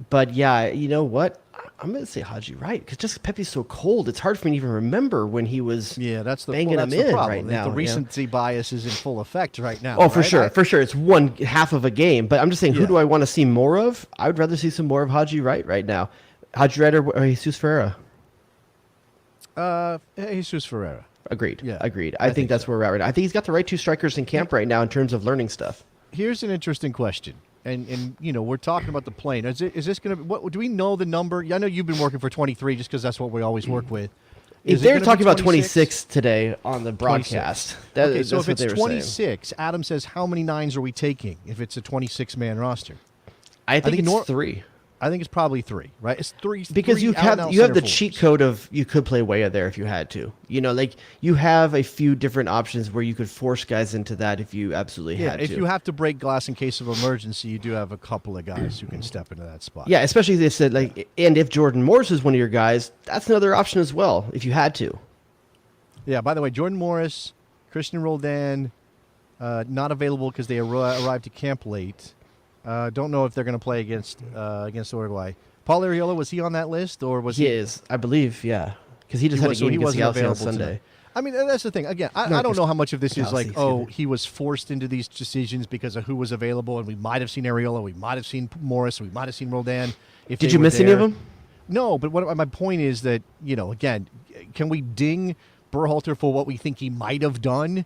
But yeah, you know what? I'm going to say Haji Wright because just Pepe's so cold. It's hard for me to even remember when he was that's the banging that's him the in problem. right now. The recency bias is in full effect right now. Oh, for right? sure. For sure. It's one half of a game. But I'm just saying, who do I want to see more of? I would rather see some more of Haji Wright right now. Haji Wright or Jesus Ferreira? Jesus Ferreira. Agreed. Yeah, agreed. I think that's where we're at right now. I think he's got the right two strikers in camp right now in terms of learning stuff. Here's an interesting question. And we're talking about the plane. Is this going to? What do we know the number? I know you've been working for 23, just because that's what we always work with. If they're talking about 26 today on the broadcast. Okay, so if it's 26, Adam says, how many nines are we taking if it's a 26-man roster? I think it's 3. I think it's probably 3, right? It's 3 because you have the cheat code of you could play Weah there if you had to. Like you have a few different options where you could force guys into that if you absolutely had to. If you have to break glass in case of emergency, you do have a couple of guys who can step into that spot. Yeah, especially if they said and if Jordan Morris is one of your guys, that's another option as well if you had to. Yeah. By the way, Jordan Morris, Christian Roldan, not available because they arrived to camp late. Don't know if they're going to play against Uruguay. Paul Arriola, was he on that list, or was he? He is, I believe, yeah, because he just had a game against Galaxy on Sunday. Tonight. I mean, that's the thing. Again, I don't know how much of this is he was forced into these decisions because of who was available, and we might have seen Arriola, we might have seen Morris, we might have seen Roldan. Did you miss any of them? No, but my point is that again, can we ding Berhalter for what we think he might have done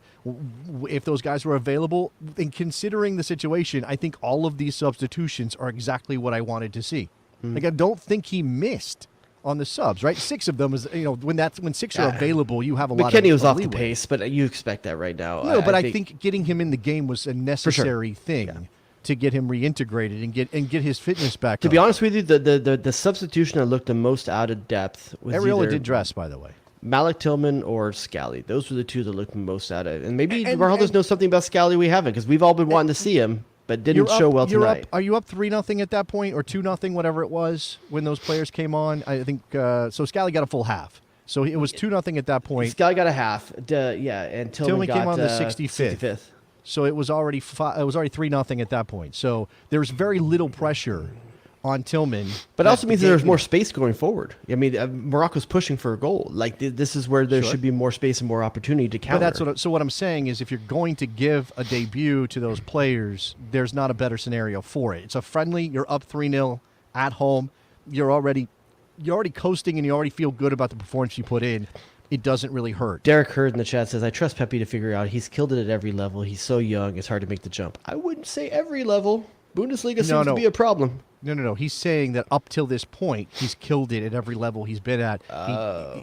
if those guys were available? And considering the situation, I think all of these substitutions are exactly what I wanted to see. I don't think he missed on the subs, right? 6 of them is, when 6 are available, you have a lot of McKennie was off leeway. the pace, but you expect that right now. No, but I think getting him in the game was a necessary thing. to get him reintegrated and get his fitness back. To be honest with you, the substitution that looked the most out of depth was Ariola either did dress, by the way. Malik Tillman or Scally. Those were the two that looked the most out of it. And maybe Berhalter knows something about Scally we haven't, because we've all been wanting to see him, but didn't show well tonight. Are you up 3-0 at that point, or 2-0, whatever it was, when those players came on? I think so. Scally got a full half, so it was 2-0 at that point. Scally got a half. And Tillman came on the 65th. 65th. So it was already 3-0 at that point. So there's very little pressure on Tillman. But it also means that there's more space going forward. I mean, Morocco's pushing for a goal. Like, this is where there should be more space and more opportunity to counter. But what I'm saying is, if you're going to give a debut to those players, there's not a better scenario for it. It's a friendly. You're up 3-0 at home. You're already coasting, and you already feel good about the performance you put in. It doesn't really hurt. Derek Hurd in the chat says, I trust Pepe to figure out. He's killed it at every level. He's so young. It's hard to make the jump. I wouldn't say every level. Bundesliga seems to be a problem. No. He's saying that up till this point, he's killed it at every level he's been at.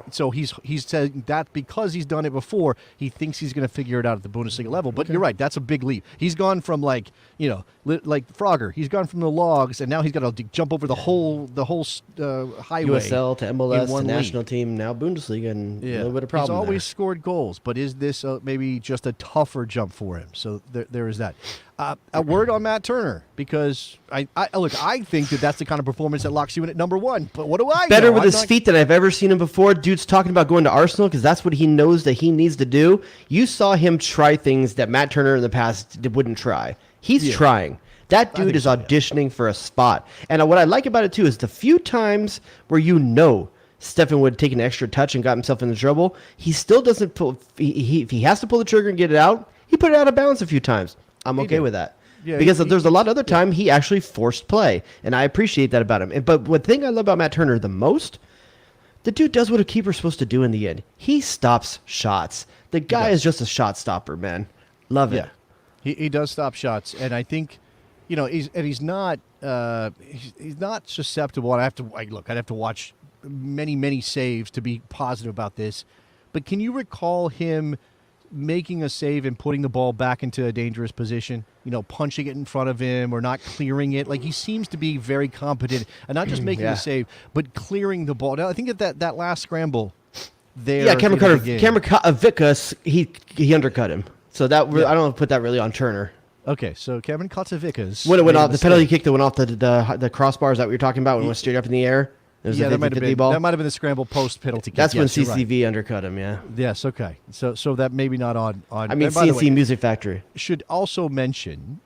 So he's saying that because he's done it before, he thinks he's going to figure it out at the Bundesliga level. But you're right, that's a big leap. He's gone from like Frogger. He's gone from the logs, and now he's got to jump over the whole highway. USL to MLS to national team, now Bundesliga, and a little bit of problem. He's always scored goals, but is this maybe just a tougher jump for him? So there is that. A word on Matt Turner, because I think that's the kind of performance that locks you in at number one. But what do I Better know? with his feet than I've ever seen him before. Dude's talking about going to Arsenal because that's what he knows that he needs to do. You saw him try things that Matt Turner in the past wouldn't try. He's trying. That dude is auditioning for a spot. And what I like about it, too, is the few times where Stefan would take an extra touch and got himself into trouble, he still doesn't pull. He has to pull the trigger and get it out. He put it out of bounds a few times. I'm okay with that. Yeah, because there's a lot of other time he actually forced play, and I appreciate that about him. But one thing I love about Matt Turner the most, the dude does what a keeper's supposed to do in the end. He stops shots. The guy is just a shot stopper, man. Love it. He does stop shots, and I think, he's not susceptible. And I'd have to watch many saves to be positive about this. But can you recall him making a save and putting the ball back into a dangerous position, punching it in front of him or not clearing it? Like, he seems to be very competent, and not just making a save, but clearing the ball. Now, I think that last scramble there. Yeah, Cameron Vickas, he undercut him. So that I don't put that really on Turner. Okay, so Kevin Kotzevikas. When it went off, the penalty kick that went off the crossbar, is that what you're talking about? When it went straight up in the air? That might have been the scramble post penalty kick. That's when CCV undercut him. Yeah. Yes. Okay. So that maybe not on. I mean, CNC Music Factory should also mention,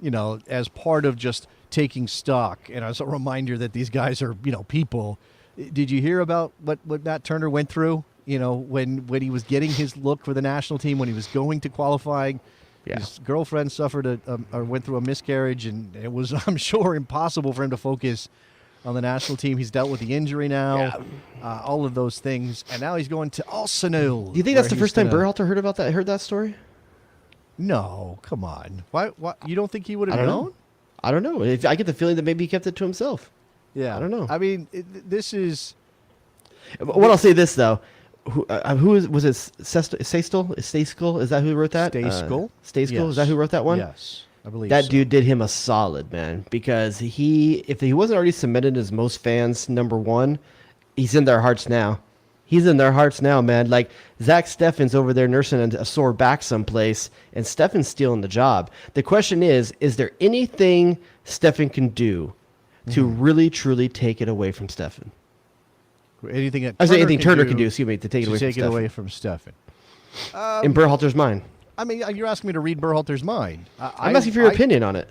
as part of just taking stock, and as a reminder that these guys are, people. Did you hear about what Matt Turner went through? When he was getting his look for the national team, when he was going to qualifying. Yeah. His girlfriend suffered or went through a miscarriage, and it was, I'm sure, impossible for him to focus on the national team. He's dealt with the injury now, all of those things, and now he's going to Arsenal. Do you think that's the first time Berhalter heard that story? No, come on. Why? You don't think he would have known? I don't know. I get the feeling that maybe he kept it to himself. Yeah, I don't know. I mean, this is. What I'll say this though. Was it Stayskill? Is that who wrote that? Stayskill? Yes. Is that who wrote that one? Yes, I believe that dude did him a solid, man, because if he wasn't already cemented as most fans' number one, he's in their hearts now. He's in their hearts now, man. Like, Zach Steffen's over there nursing a sore back someplace, and Steffen's stealing the job. The question is there anything Steffen can do to really, truly take it away from Steffen? Anything Turner can do, excuse me, to take it away from Steffen. In Berhalter's mind. I mean, you're asking me to read Berhalter's mind. I'm asking for your opinion on it.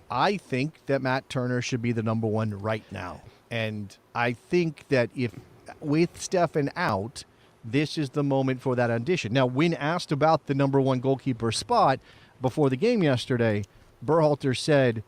I think that Matt Turner should be the number one right now. And I think that if with Steffen out, this is the moment for that audition. Now, when asked about the number one goalkeeper spot before the game yesterday, Berhalter said,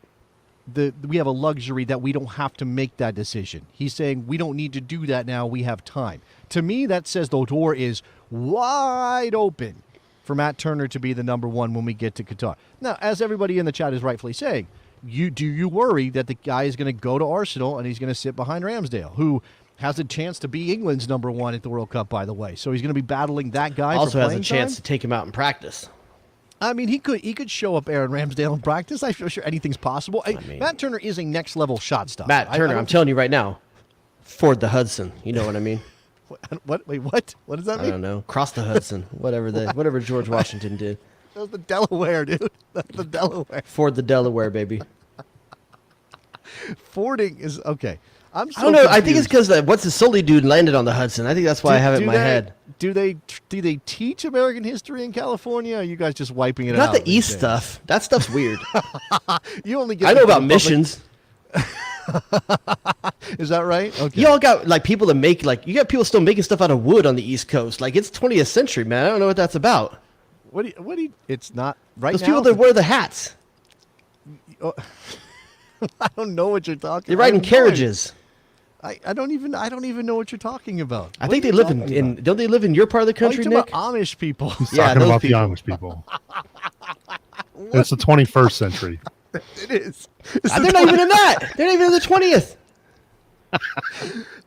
we have a luxury that we don't have to make that decision. He's saying we don't need to do that now. We have time. To me, that says the door is wide open for Matt Turner to be the number one when we get to Qatar. Now, as everybody in the chat is rightfully saying, do you worry that the guy is going to go to Arsenal and he's going to sit behind Ramsdale, who has a chance to be England's number one at the World Cup, by the way. So he's going to be battling that guy. Also for has a chance to take him out in practice. I mean, he could show up Aaron Ramsdale in practice. I'm sure anything's possible. Matt Turner is a next level shot stopper. Matt Turner, I'm telling you right now, Ford the Hudson. You know what I mean? What? Wait, what? What does that mean? I don't know. Cross the Hudson. Whatever George Washington did. That was the Delaware, dude. That's the Delaware. Ford the Delaware, baby. Fording is okay. I don't know. I think it's because what's the Sully dude landed on the Hudson. I think that's why I have it in my head. Do they teach American history in California? Or are you guys just wiping it out? Not the East stuff. That stuff's weird. You only get. I know about missions. Is that right? Okay. You all got like people that make you got people still making stuff out of wood on the East Coast. Like it's 20th century, man. I don't know what that's about. What do you? It's not right. Those now, people that wear the hats. I don't know what you're talking. They ride in carriages. I don't even know what you're talking about. I think they live in don't they live in your part of the country, Nick? About Amish people. He's talking about the Amish people. It's the 21st century. It is. They're not even in that. They're not even in the 20th.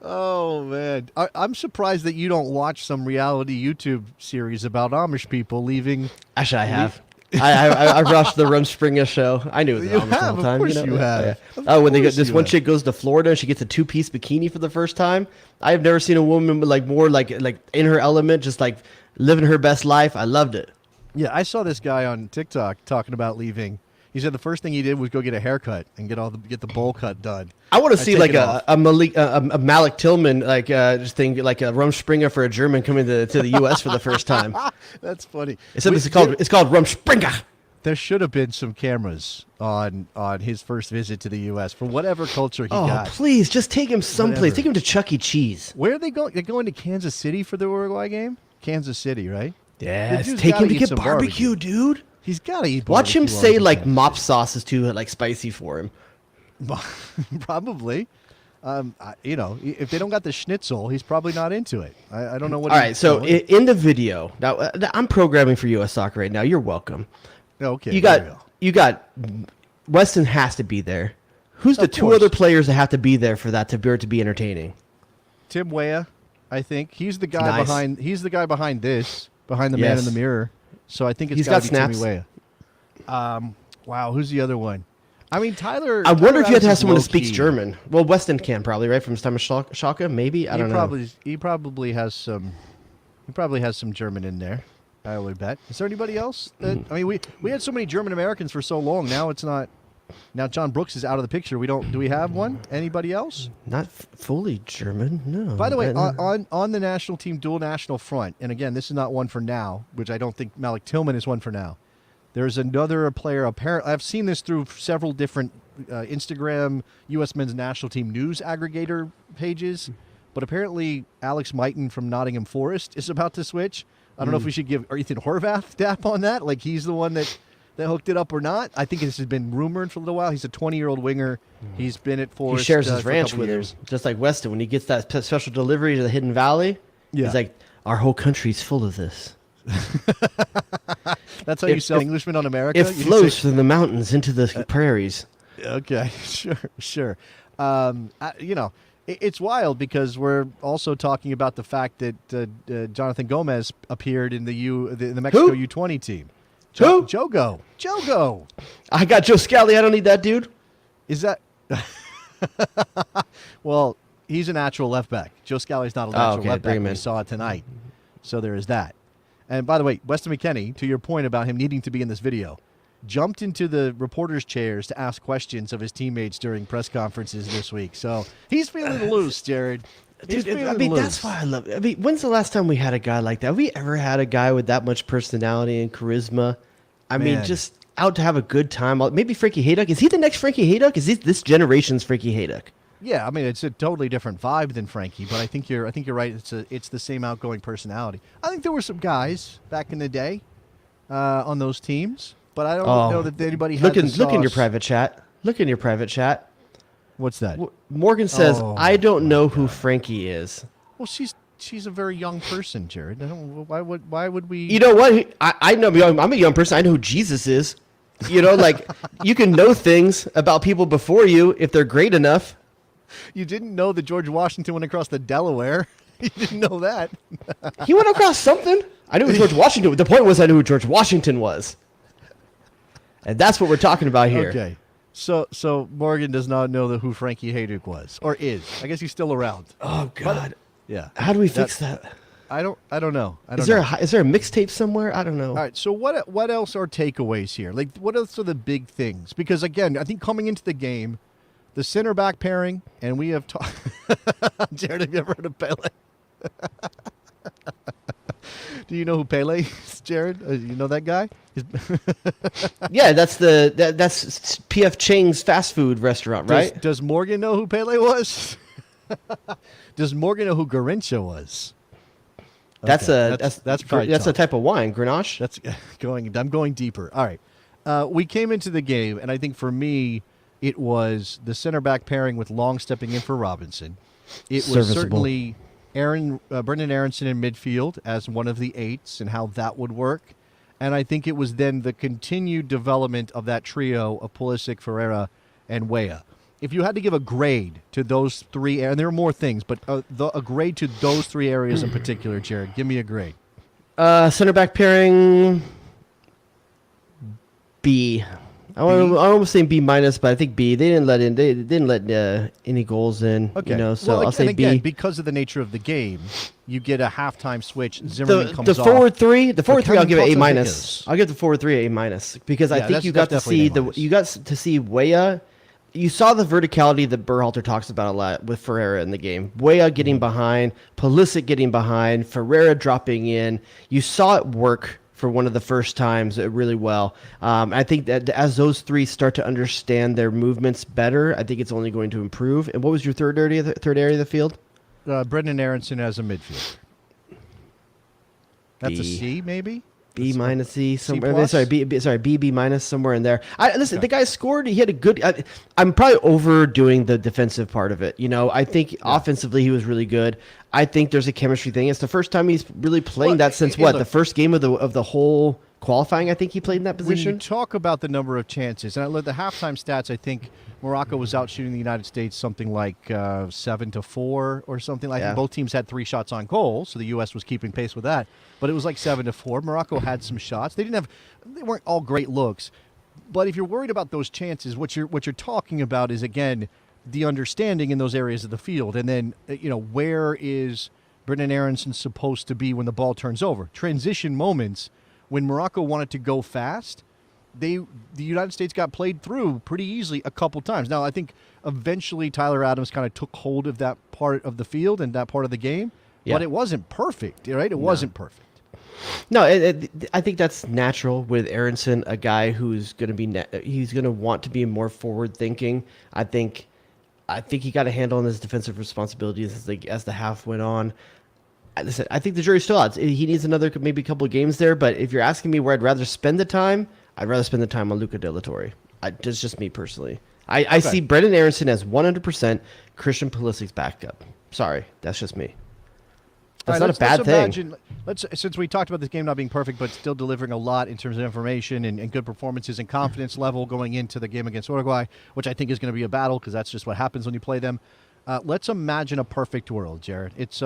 Oh man, I'm surprised that you don't watch some reality YouTube series about Amish people leaving. Actually, I have. I watched the Rumspringa show. I knew it was You Amish have, the whole of time. course You know? you have. Oh, when this one have. chick goes to Florida and she gets a 2-piece bikini for the first time. I have never seen a woman more like in her element, just like living her best life. I loved it. Yeah, I saw this guy on TikTok talking about leaving. He said the first thing he did was go get a haircut and get the bowl cut done. I want to see like a Malik Tillman just thing like a Rumspringa for a German coming to the U.S. for the first time. That's funny. It's called Rumspringa. There should have been some cameras on his first visit to the U.S. for whatever culture he got. Oh, please, just take him someplace. Whatever. Take him to Chuck E. Cheese. Where are they going? They're going to Kansas City for the Uruguay game? Kansas City, right? Yes, take him to get barbecue, dude. He's got to eat barbecue. Watch him say like mop sauce is too spicy for him. Probably. If they don't got the schnitzel, he's probably not into it. I don't know what. All right, so in the video now, I'm programming for U.S. Soccer right now. You're welcome. Okay. You got Weston has to be there. Who's the two other players that have to be there for that to be entertaining? Tim Weah, I think he's the guy behind. He's the guy behind this, behind the man in the mirror. So I think it's got snaps. Timmy Weah. Wow, who's the other one? I mean, Tyler. I wonder if you have to have someone who low-key. speaks German. Well, Weston can probably, right, from his time of Schalke, maybe. I don't know. He probably has some. He probably has some German in there. I would bet. Is there anybody else? I mean, we had so many German Americans for so long. Now it's not. Now John Brooks is out of the picture. Do we have one? Anybody else? Not fully German, no. By the way, on the national team dual national front, and again, this is not one for now, which I don't think Malik Tillman is one for now. There's another player. Apparently, I've seen this through several different Instagram U.S. men's national team news aggregator pages, but apparently Alex Mighton from Nottingham Forest is about to switch. I don't know if we should give Ethan Horvath dap on that, like he's the one that hooked it up or not. I think this has been rumored for a little while. He's a 20-year-old winger. He's been at Forest. He shares his for a ranch couple with him, years. just like Weston. When he gets that special delivery to the Hidden Valley, he's like, our whole country's full of this. That's how you sell Englishmen on America? It flows from the mountains into the prairies. Okay, sure. It's wild because we're also talking about the fact that Jonathan Gomez appeared in the Mexico U20 team. Jogo. I got Joe Scally. I don't need that dude. Is that? Well, he's a natural left back. Joe Scally's not a natural left back. We saw it tonight. So there is that. And by the way, Weston McKennie, to your point about him needing to be in this video, jumped into the reporters' chairs to ask questions of his teammates during press conferences this week. So he's feeling loose, Jared. Dude, that's why I love it. I mean, when's the last time we had a guy like that? Have we ever had a guy with that much personality and charisma? I mean, just out to have a good time. Maybe Frankie Hayduck. Is he the next Frankie Hayduck? Is he this generation's Frankie Hayduck? Yeah, I mean, it's a totally different vibe than Frankie, but I think you're right. It's the same outgoing personality. I think there were some guys back in the day on those teams, but I don't know that anybody had look in your private chat. Look in your private chat. What's that? Morgan says, "I don't know who Frankie is." Well, she's a very young person, Jared. Why would we? You know what? I know. I'm a young person. I know who Jesus is. You know, like you can know things about people before you if they're great enough. You didn't know that George Washington went across the Delaware. You didn't know that. He went across something. I knew who George Washington. The point was I knew who George Washington was. And that's what we're talking about here. Okay. So Morgan does not know who Frankie Hayduk was, or is. I guess he's still around. Oh God. Yeah. How do we fix that? I don't know. Is there a mixtape somewhere? I don't know. All right. So what else are takeaways here? Like, what else are the big things? Because again, I think coming into the game, the center back pairing, and we have talked. Jared, have you ever heard of Pele? Do you know who Pele is, Jared? You know that guy? Yeah, that's that's P.F. Chang's fast food restaurant, right? Does Morgan know who Pele was? Does Morgan know who Garincha was? That's Okay, that's probably a tough. type of wine, Grenache. That's going. I'm going deeper. All right. We came into the game, and I think for me, it was the center back pairing with Long stepping in for Robinson. It was Serviceable. certainly Brendan Aronson in midfield as one of the eights, and how that would work. And I think it was then the continued development of that trio of Pulisic, Ferreira, and Weah. If you had to give a grade to those three, and there are more things, but a grade to those three areas in particular, Jared, give me a grade. Center back pairing B. I almost say B minus, but I think B. They didn't let any goals in. Okay. You know, so I'll say again, B. because of the nature of the game, you get a halftime switch. Zimmerman comes The off. forward three, I'll give it A Coming minus. close as it I'll give the forward three A minus because I think that's definitely an A-. you got to see Weah. You saw the verticality that Berhalter talks about a lot with Ferreira in the game. Weah getting behind, Pulisic getting behind, Ferreira dropping in. You saw it work for one of the first times really well. I think that as those three start to understand their movements better, I think it's only going to improve. And what was your third area of the field? Brendan Aronson as a midfield. That's a B. C, maybe? B minus C somewhere. plus? B minus somewhere in there. Listen, the guy scored. He had a good. I'm probably overdoing the defensive part of it. You know, I think offensively he was really good. I think there's a chemistry thing. It's the first time he's really playing that since look, the first game of the whole qualifying. I think he played in that When position. you talk about the number of chances, and I led the halftime stats, I think Morocco was out shooting the United States something like 7-4 or something like that. Both teams had 3 shots on goal, so the U.S. was keeping pace with that. But it was like 7-4. Morocco had some shots. They weren't all great looks. But if you're worried about those chances, what you're talking about is, again, the understanding in those areas of the field. And then, where is Brendan Aronson supposed to be when the ball turns over? Transition moments. When Morocco wanted to go fast, the United States got played through pretty easily a couple times. Now, I think eventually Tyler Adams kind of took hold of that part of the field and that part of the game, but it wasn't perfect, right? It wasn't perfect. No, I think that's natural with Aronson, a guy who's going to he's going to want to be more forward thinking. I think he got a handle on his defensive responsibilities as the half went on. Listen, I think the jury's still out. He needs maybe a couple of games there, but if you're asking me where I'd rather spend the time, I'd rather spend the time on Luca De La Torre. That's just me personally. I see Brendan Aronson as 100% Christian Pulisic's backup. Sorry, that's just me. That's not a bad thing. Since we talked about this game not being perfect, but still delivering a lot in terms of information and good performances and confidence level going into the game against Uruguay, which I think is going to be a battle because that's just what happens when you play them. Let's imagine a perfect world, Jared. It's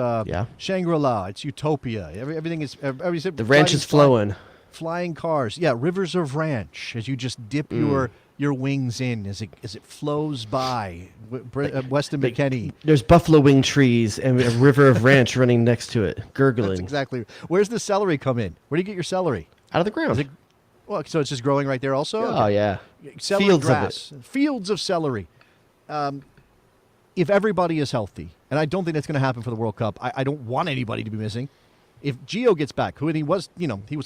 Shangri-La. It's utopia. Everything is. The ranch is flowing. Flying cars. Yeah, rivers of ranch as you just dip your wings in as it flows by. Weston McKennie. There's buffalo wing trees and a river of ranch running next to it, gurgling. That's exactly. Where's the celery come in? Where do you get your celery? Out of the ground. So it's just growing right there also? Oh, yeah. Celery Fields grass. Fields of celery. If everybody is healthy, and I don't think that's going to happen for the World Cup, I don't want anybody to be missing. If Gio gets back, he was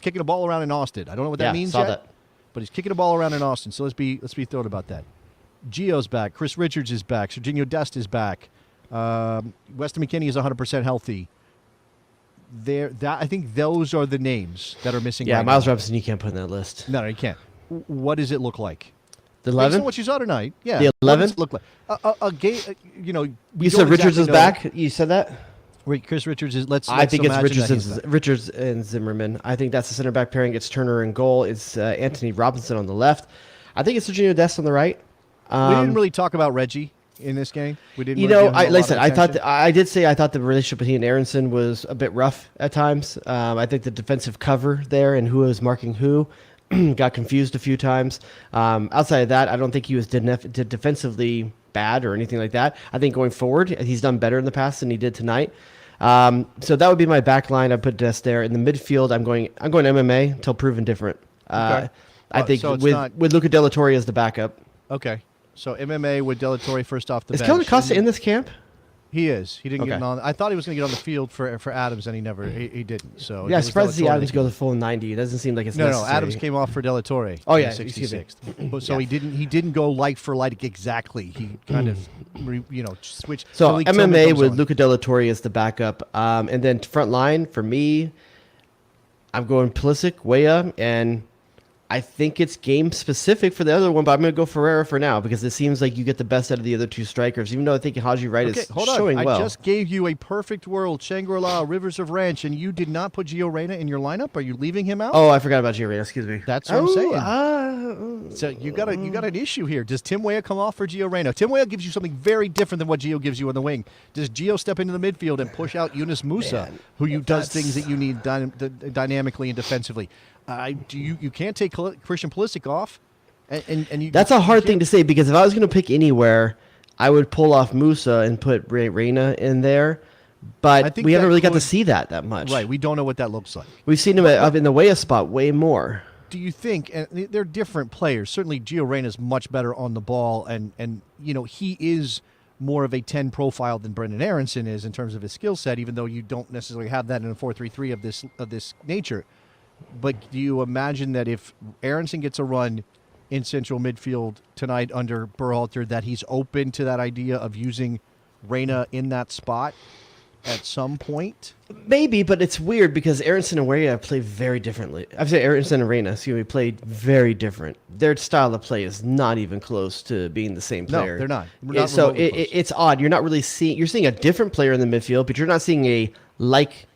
kicking a ball around in Austin. I don't know what that means yet, that. but he's kicking a ball around in Austin. So let's be thrilled about that. Gio's back. Chris Richards is back. Serginho Dest is back. Weston McKennie is 100% healthy. I think those are the names that are missing. Yeah, right Miles now. Robinson, you can't put in that list. No, you can't. What does it look like? The Based 11? on what you saw tonight, yeah. The 11? What does it look like? A game, You said Richards is back? You said that? Wait, Chris Richards is. I think it's imagine Richards and Zimmerman. I think that's the center back pairing. It's Turner in goal. It's Anthony Robinson on the left. I think it's Serginho Dest on the right. We didn't really talk about Reggie in this game. We didn't. I did say I thought the relationship between Aronson was a bit rough at times. I think the defensive cover there and who was marking who got confused a few times. Outside of that, I don't think he was defensively bad or anything like that. I think going forward, he's done better in the past than he did tonight. So that would be my back line. I put Des there. In the midfield, I'm going MMA until proven different. Okay. I think so it's with Luca Della Torre as the backup. Okay. So MMA with Della Torre first off the bench. Is Kellen Acosta in this camp? He is. He didn't Okay. get on. I thought he was going to get on the field for Adams, and he didn't. So Yeah, it was surprised to see Della Torre Adams that go the full 90. It doesn't seem like it's No, necessary. Adams came off for Della Torre. Oh, yeah, in the excuse me. 66th. So he didn't go light for light exactly. He kind of switched. So Malik Tillman MMA comes with on. Luca Della Torre as the backup, and then front line for me, I'm going Pulisic, Weah, and I think it's game specific for the other one, but I'm going to go Ferreira for now because it seems like you get the best out of the other two strikers, even though I think Haji Wright is showing well. I just gave you a perfect world, Shangri-La, Rivers of Ranch, and you did not put Gio Reyna in your lineup. Are you leaving him out? Oh, I forgot about Gio, excuse me. That's what I'm saying. So you got an issue here. Does Tim Weah come off for Gio Reyna? Tim Weah gives you something very different than what Gio gives you on the wing. Does Gio step into the midfield and push out Yunus Musa, who does things that you need dynamically and defensively? You can't take Christian Pulisic off, and you. That's a hard thing to say because if I was going to pick anywhere, I would pull off Musa and put Reyna in there. But we haven't really got to see that much. Right, we don't know what that looks like. We've seen him in the Weah spot way more. Do you think, and they're different players, certainly Gio Reyna is much better on the ball, and he is more of a 10 profile than Brendan Aronson is in terms of his skill set, even though you don't necessarily have that in a 4-3-3 of this nature. But do you imagine that if Aronson gets a run in central midfield tonight under Berhalter, that he's open to that idea of using Reyna in that spot at some point? Maybe, but it's weird because Aronson and Weah play very differently. I've said Aronson and Reyna, played very different. Their style of play is not even close to being the same player. No, they're not. It's odd. You're not really seeing. You're seeing a different player in the midfield, but you're not seeing a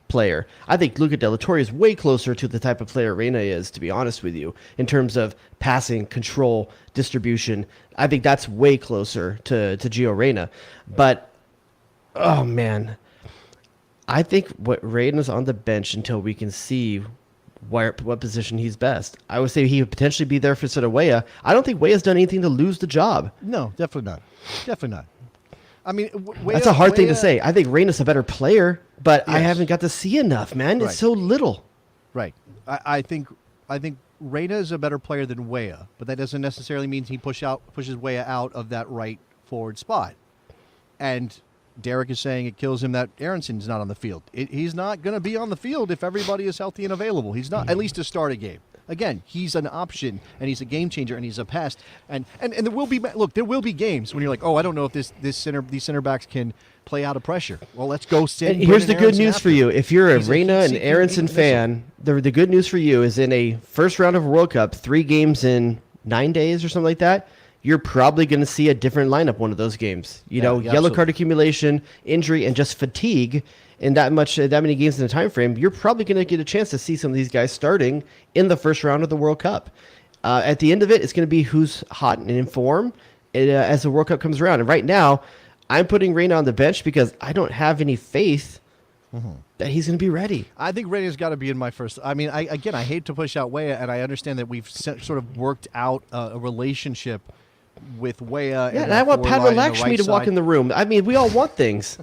player. I think Luca Della Torre is way closer to the type of player Reyna is, to be honest with you, in terms of passing, control, distribution. I think that's way closer to Gio Reyna. But, oh, man. I think Reyna's on the bench until we can see what position he's best. I would say he would potentially be there for Weah. I don't think Weah's done anything to lose the job. No, definitely not. Definitely not. I mean, that's a hard thing to say. I think Reyna's a better player, but I haven't got to see enough, man. It's so little. Right. I think Reyna is a better player than Weah, but that doesn't necessarily mean he pushes Weah out of that right forward spot. And Derek is saying it kills him that Aronson's not on the field. He's not going to be on the field if everybody is healthy and available. He's not, at least to start a game. Again, he's an option, and he's a game changer, and he's a pest. And there will be games when you're like, oh, I don't know if these center backs can play out of pressure. Well, let's go sit. And here's the good news for you: if you're a Reyna and Aronson fan, the good news for you is in a first round of a World Cup, 3 games in 9 days or something like that. You're probably going to see a different lineup one of those games. Yellow card accumulation, injury, and just fatigue. In that many games in a time frame, you're probably going to get a chance to see some of these guys starting in the first round of the World Cup. At the end of it, it's going to be who's hot and in form as the World Cup comes around. And right now, I'm putting Reyna on the bench because I don't have any faith that he's going to be ready. I think Reyna's got to be in my first. I mean, I hate to push out Weah, and I understand that we've sort of worked out a relationship with Weah. Yeah, and I want Padma Lakshmi to walk in the room. I mean, we all want things.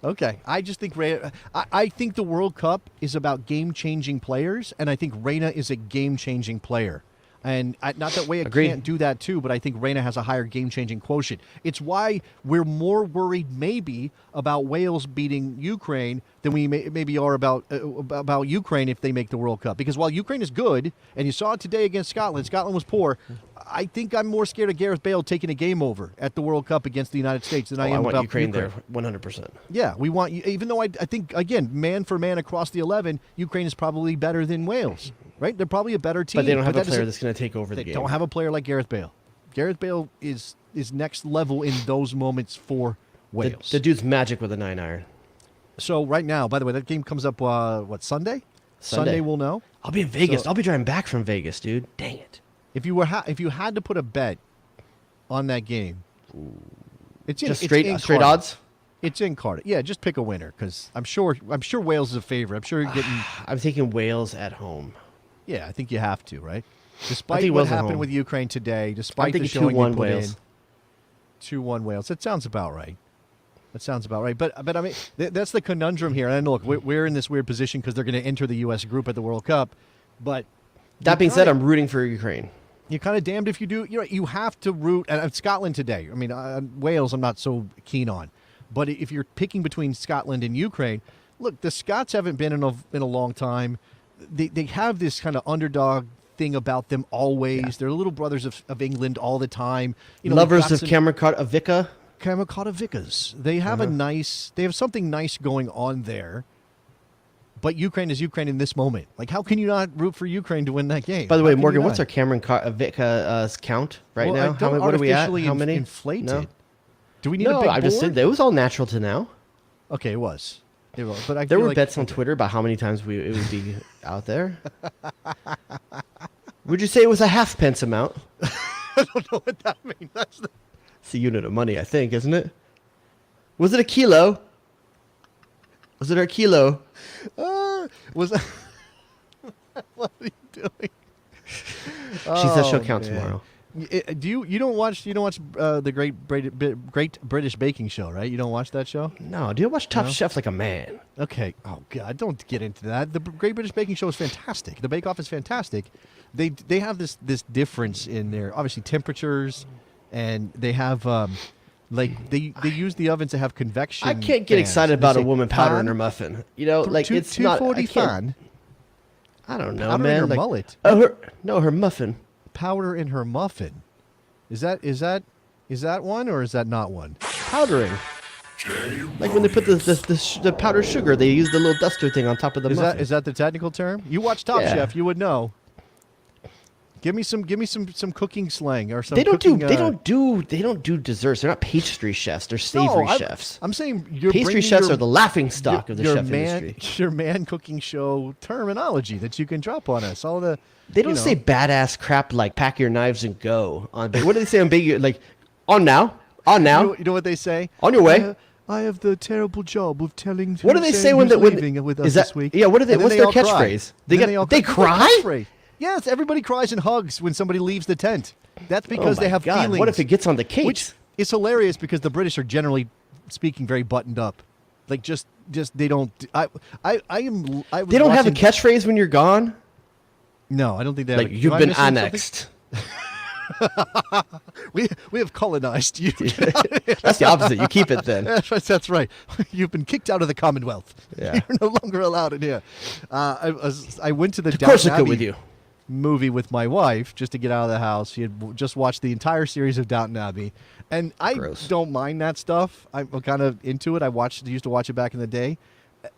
Okay, I just think I think the World Cup is about game-changing players, and I think Reyna is a game-changing player. And not that Weah can't do that too, but I think Reyna has a higher game-changing quotient. It's why we're more worried maybe about Wales beating Ukraine than we maybe are about Ukraine if they make the World Cup. Because while Ukraine is good, and you saw it today against Scotland was poor, I think I'm more scared of Gareth Bale taking a game over at the World Cup against the United States than I am about Ukraine there 100%. Yeah, we want, even though I think, again, man for man across the 11, Ukraine is probably better than Wales. Right? They're probably a better team. But they don't have a player that's going to take over the game. They don't have a player like Gareth Bale. Gareth Bale is next level in those moments for Wales. The dude's magic with a 9-iron. So right now, by the way, that game comes up, Sunday? Sunday we'll know. I'll be in Vegas. So, I'll be driving back from Vegas, dude. Dang it. If you had to put a bet on that game, it's straight odds? It's in Cardiff. Yeah, just pick a winner because I'm sure Wales is a favorite. I'm sure you're getting. I'm thinking Wales at home. Yeah, I think you have to, right? I Despite think what Wales at happened home. with Ukraine today, I'm despite the thinking showing 2-1 you put Wales. in, 2-1 Wales. That sounds about right. That sounds about right. But I mean, that's the conundrum here. And look, we're in this weird position because they're going to enter the U.S. group at the World Cup. But That being said, I'm rooting for Ukraine. you're kind of damned if you do. You have to root. And Scotland today. I mean, Wales, I'm not so keen on. But if you're picking between Scotland and Ukraine, look, the Scots haven't been in a long time. They have this kind of underdog thing about them always. Yeah. They're little brothers of England all the time. Lovers of Kamarakovica. Kamarakovicas. They have they have something nice going on there. But Ukraine is Ukraine in this moment. Like, how can you not root for Ukraine to win that game? By the way, Morgan, what's our Kamarakovica count right now? What are we at? How many? Inflated. No? Do we need a big board? I just said it was all natural to now. Okay, it was. But there were bets on Twitter about how many times it would be out there. Would you say it was a halfpence amount? I don't know what that means. It's a unit of money, I think, isn't it? Was it a kilo? Was it a kilo? Was what are you doing? She says she'll count tomorrow. You don't watch the Great British Baking Show, right? You don't watch that show? No, do you watch Top Chef like a man? Okay. Oh God, don't get into that. The Great British Baking Show is fantastic. The Bake Off is fantastic. They have this difference in their obviously temperatures, and they have they use the ovens to have convection. I can't get excited about a woman powdering her muffin. It's not 240 fan. I don't know, powder man. In her mullet. Her muffin. Powder in her muffin. Is that one or is that not one? Powdering. Like when they put the powdered sugar, they use the little duster thing on top of the muffin. Is that the technical term? You watch Top Chef, you would know. Give me some cooking slang or some. They don't do desserts. They're not pastry chefs. They're savory chefs. I'm saying pastry chefs are the laughing stock of the chef industry. Your man cooking show terminology that you can drop on us. They don't say badass crap like pack your knives and go. What do they say on Big? Like on now. You know what they say? On your way. I have the terrible job of telling. What do they say when leaving with us this week? Yeah. What's their catchphrase? They cry. Yes, everybody cries and hugs when somebody leaves the tent. That's because they have feelings. What if it gets on the cake? Which is hilarious because the British are generally speaking very buttoned up. Like just they don't. They don't have a catchphrase when you're gone. No, I don't think they have. Like you've been annexed. we have colonized you. That's the opposite. You keep it then. That's right. You've been kicked out of the Commonwealth. Yeah. You're no longer allowed in here. I went to the Downton Abbey movie with my wife just to get out of the house. She had just watched the entire series of Downton Abbey, and I don't mind that stuff. I'm kind of into it. Used to watch it back in the day.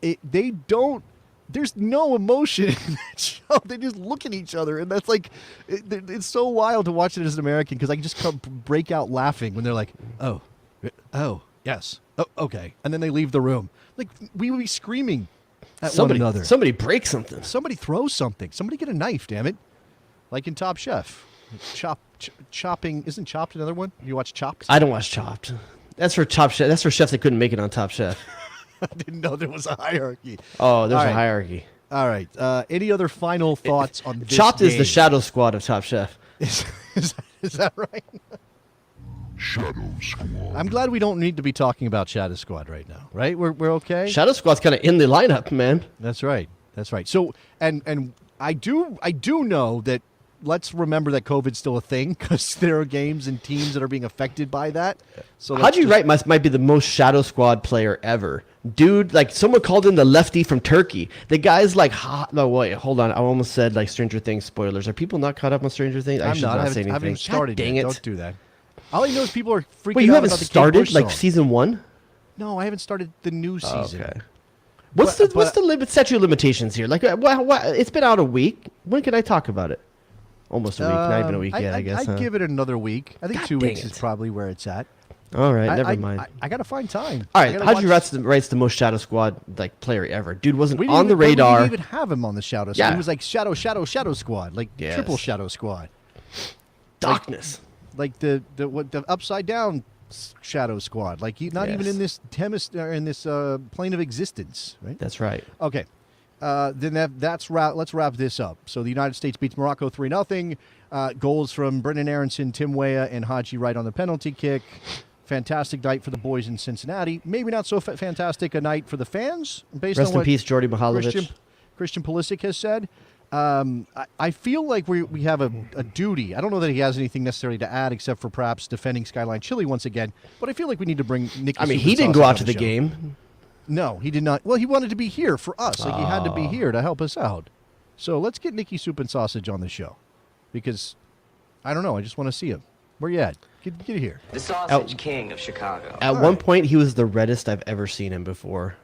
They don't. There's no emotion in that show. They just look at each other, and that's like, it's so wild to watch it as an American because I can just break out laughing when they're like, oh, yes, oh, okay, and then they leave the room. Like we would be screaming at one another. Somebody break something. Somebody throw something. Somebody get a knife. Damn it! Like in Top Chef, chopping isn't Chopped another one? You watch Chopped? I don't watch Chopped. That's for Top Chef. That's for chefs that couldn't make it on Top Chef. I didn't know there was a hierarchy. Oh, there's a hierarchy. All right. Any other final thoughts on this Chopped game? is the shadow squad of Top Chef. Is that right? Shadow Squad. I'm glad we don't need to be talking about Shadow Squad right now, right? We're okay? Shadow Squad's kind of in the lineup, man. That's right. So, and I do know that. Let's remember that COVID's still a thing because there are games and teams that are being affected by that. So Haji Wright might be the most Shadow Squad player ever. Dude, like someone called him the lefty from Turkey. The guy's like, no, wait, hold on. I almost said like Stranger Things spoilers. Are people not caught up on Stranger Things? I should not say anything. I haven't started dang yet. it. Don't do that. All I know is people are freaking out. Wait, you haven't about the started Kate like Bush song. season 1? No, I haven't started the new season. Okay. What's the statute of limitations here? Like, it's been out a week. When can I talk about it? Almost a week, not even a week yet, I guess. I'd give it another week. I think 2 weeks is probably where it's at. All right, never mind. I got to find time. All right, Haji Wright's the most Shadow Squad like player ever. Dude wasn't on the We radar. didn't even have him on the Shadow Squad. Yeah. He was like Shadow Squad, like triple Shadow Squad. Darkness. Like the upside down shadow squad. Like not even in this plane of existence, right? That's right. Okay. Then let's wrap this up. So the United States beats Morocco 3-0. Goals from Brendan Aronson, Tim Weah, and Haji Wright on the penalty kick. Fantastic night for the boys in Cincinnati. Maybe not so fantastic a night for the fans. Based Rest on what in peace, Jordi Mihalovic. Christian Pulisic has said. I feel like we have a duty. I don't know that he has anything necessarily to add except for perhaps defending Skyline Chili once again. But I feel like we need to bring Nicky. I mean, he didn't go out to the game. No, he did not. Well, he wanted to be here for us. Like he had to be here to help us out. So let's get Nicky Soup and Sausage on the show because I don't know. I just want to see him. Where you at? Get here. The Sausage King of Chicago. At one point, he was the reddest I've ever seen him before.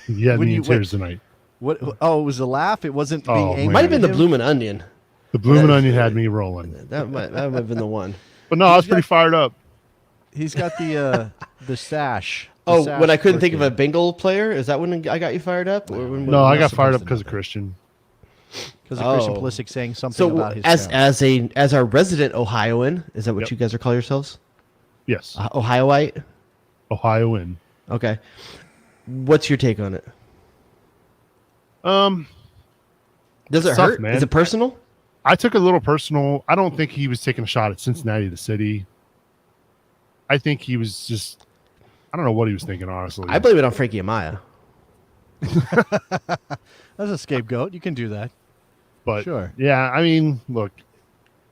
He had me in tears tonight. What? Oh, it was a laugh. It wasn't being angry. Might have been the Bloomin' Onion. The Bloomin' Onion had me rolling. That might have been the one. But no, I was pretty fired up. He's got the sash. When I couldn't think of a Bengal player, is that when I got you fired up? No, I got fired up because of Christian. Because of Christian Pulisic saying something about his as our resident Ohioan, is that what you guys are calling yourselves? Yes. Ohioite? Ohioan. Okay. What's your take on it? Does it hurt? Man. Is it personal? I took a little personal. I don't think he was taking a shot at Cincinnati, the city. I think he was just, I don't know what he was thinking, honestly. I blame it on Frankie Amaya. That's a scapegoat. You can do that. But sure. Yeah, I mean, look,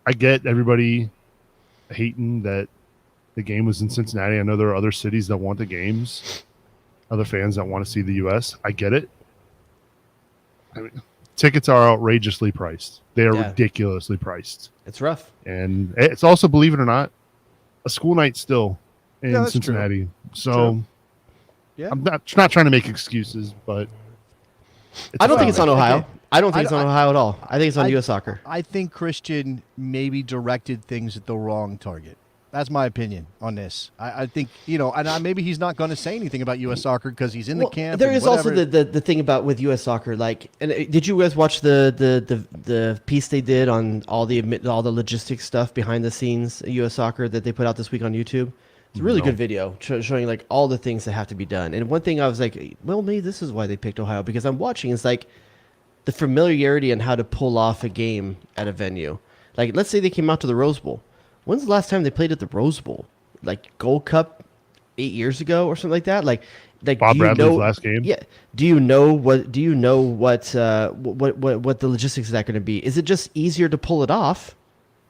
I get everybody hating that the game was in Cincinnati. I know there are other cities that want the games, other fans that want to see the U.S. I get it. I mean, tickets are outrageously priced. They are ridiculously priced. It's rough. And it's also, believe it or not, a school night still in Cincinnati. True. So I'm not trying to make excuses, but I don't think it's on Ohio. I don't think it's on Ohio at all. I think it's on U.S. Soccer. I think Christian maybe directed things at the wrong target. That's my opinion on this. I think, and maybe he's not going to say anything about U.S. Soccer because he's in the camp. There is also the thing about with U.S. Soccer, did you guys watch the piece they did on all the logistics stuff behind the scenes at U.S. Soccer that they put out this week on YouTube? It's a really good video showing all the things that have to be done. And one thing I was like, well, maybe this is why they picked Ohio, because I'm watching. It's like the familiarity and how to pull off a game at a venue. Like, let's say they came out to the Rose Bowl. When's the last time they played at the Rose Bowl? Like Gold Cup 8 years ago or something like that? Like Bob Bradley's last game. Yeah. Do you know what the logistics of that going to be? Is it just easier to pull it off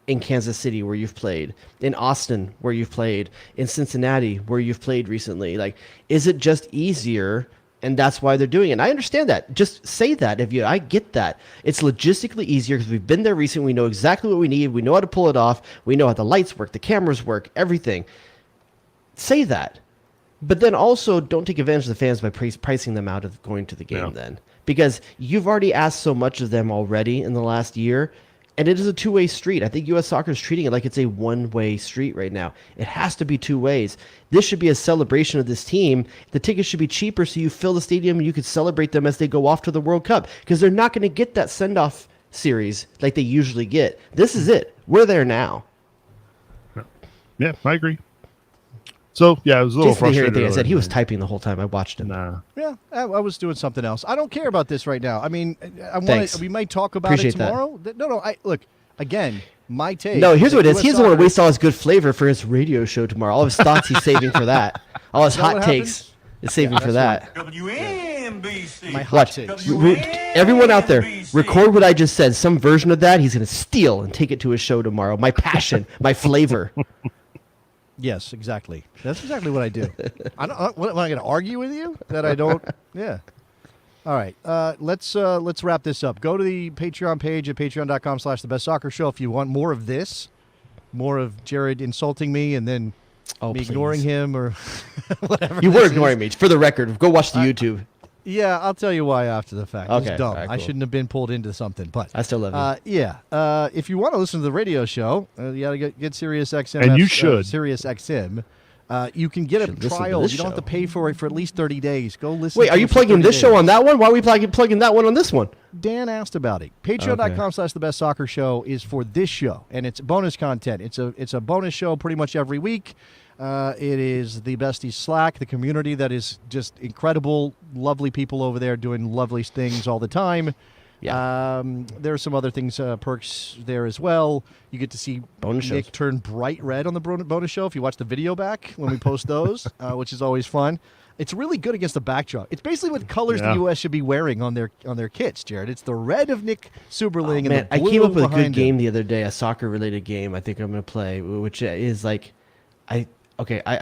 in Kansas City where you've played, in Austin where you've played, in Cincinnati where you've played recently? Like, is it just easier? And that's why they're doing it. And I understand that. Just say that. I get that. It's logistically easier because we've been there recently. We know exactly what we need. We know how to pull it off. We know how the lights work, the cameras work, everything. Say that. But then also don't take advantage of the fans by pricing them out of going to the game then. Because you've already asked so much of them already in the last year. And it is a two-way street. I think U.S. Soccer is treating it like it's a one-way street right now. It has to be two ways. This should be a celebration of this team. The tickets should be cheaper so you fill the stadium and you could celebrate them as they go off to the World Cup. Because they're not going to get that send-off series like they usually get. This is it. We're there now. Yeah, I agree. So, yeah, it was a little frustrating. I said he was typing the whole time. I watched him. Yeah, I was doing something else. I don't care about this right now. I mean, we might talk about Appreciate it tomorrow. No, look, again, my take. No, here's what it is. He doesn't want to waste all his good flavor for his radio show tomorrow. All his thoughts he's saving for that. All his hot takes is saving for that. WNBC. My hot takes. Everyone out there, record what I just said. Some version of that he's going to steal and take it to his show tomorrow. My passion, my flavor. Yes, exactly. That's exactly what I do. Am I going to argue with you that I don't? Yeah. All right. Let's wrap this up. Go to the Patreon page at patreon.com/thebestsoccershow if you want more of this, more of Jared insulting me and then me ignoring him or whatever. You were ignoring me. For the record, go watch the YouTube. Yeah, I'll tell you why after the fact. Okay. It's dumb. Right, cool. I shouldn't have been pulled into something, but I still love you. Yeah. If you want to listen to the radio show, you got to get Sirius XM. And you should. Sirius XM. You can get a trial. You don't have to pay for it for at least 30 days. Go listen. Wait, are you plugging this show on that one? Why are we plugging that one on this one? Dan asked about it. Patreon.com/thebestsoccershow is for this show, and it's bonus content. It's a bonus show pretty much every week. It is the Besties Slack, the community that is just incredible, lovely people over there doing lovely things all the time. Yeah. There are some other things, perks there as well. You get to see Bonus Nick shows. turn bright red on the bonus show if you watch the video back when we post those, which is always fun. It's really good against the backdrop. It's basically what colors the U.S. should be wearing on their kits, Jared. It's the red of Nick Suberling and Man, the blue I came up with a good behind game him. the other day, a soccer-related game I think I'm going to play, which is like, I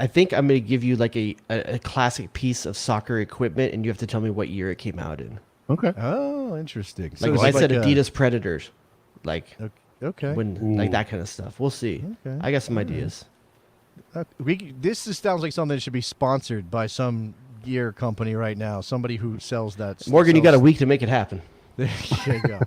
think I'm going to give you like a classic piece of soccer equipment, and you have to tell me what year it came out in. Okay. Oh, interesting. Like it's if I said like, Adidas Predators, like okay, when like that kind of stuff. We'll see. Okay. I got some ideas. This just sounds like something that should be sponsored by some gear company right now. Somebody who sells that. Morgan, you got a week to make it happen. There you go.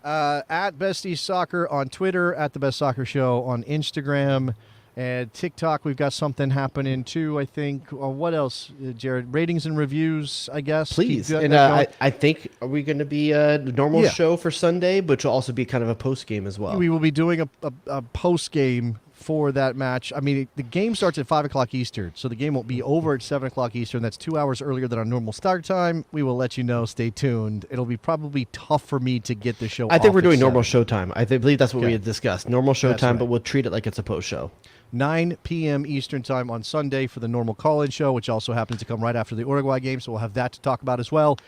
At Besties Soccer on Twitter, at the Best Soccer Show on Instagram, and TikTok. We've got something happening too, I think. What else, Jared? Ratings and reviews, I guess. Please. Keep And that going. I think, are we going to be a normal Yeah. show for Sunday, but will also be kind of a post game as well? We will be doing a post game for that match. I mean, the game starts at 5 o'clock Eastern, so the game won't be over at 7 o'clock Eastern. That's 2 hours earlier than our normal start time. We will let you know. Stay tuned. It'll be probably tough for me to get the show I think off we're at doing normal 7. show time. I believe that's what we Okay. had discussed. Normal show That's time, right. but we'll treat it like it's a post show. 9 p.m. Eastern time on Sunday for the normal call-in show, which also happens to come right after the Uruguay game, so we'll have that to talk about as well.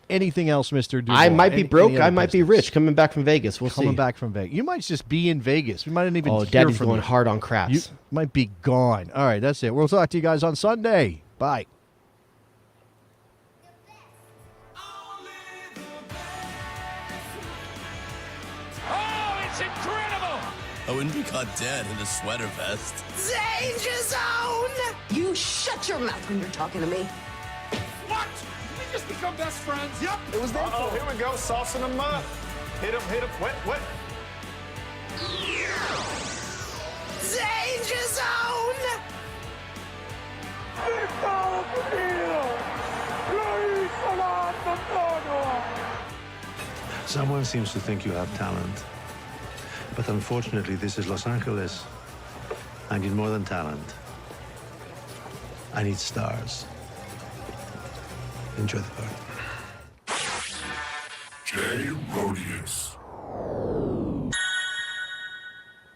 Anything else, Mr. DuBois? I might be broke. Any I other might be business? rich. Coming back from Vegas. We'll Coming see. back from Vegas. You might just be in Vegas. We might not even Oh, hear Daddy's from going you. hard on craps. You might be gone. All right, that's it. We'll talk to you guys on Sunday. Bye. Oh, it's incredible! I wouldn't be caught dead in a sweater vest. Danger zone! You shut your mouth when you're talking to me. What? Did we just become best friends? Yep. It was there. Oh, here we go. Saucing them up. Hit him, wet. Danger zone! Someone seems to think you have talent. But unfortunately, this is Los Angeles. I need more than talent. I need stars. Enjoy the party. Jay Rodius.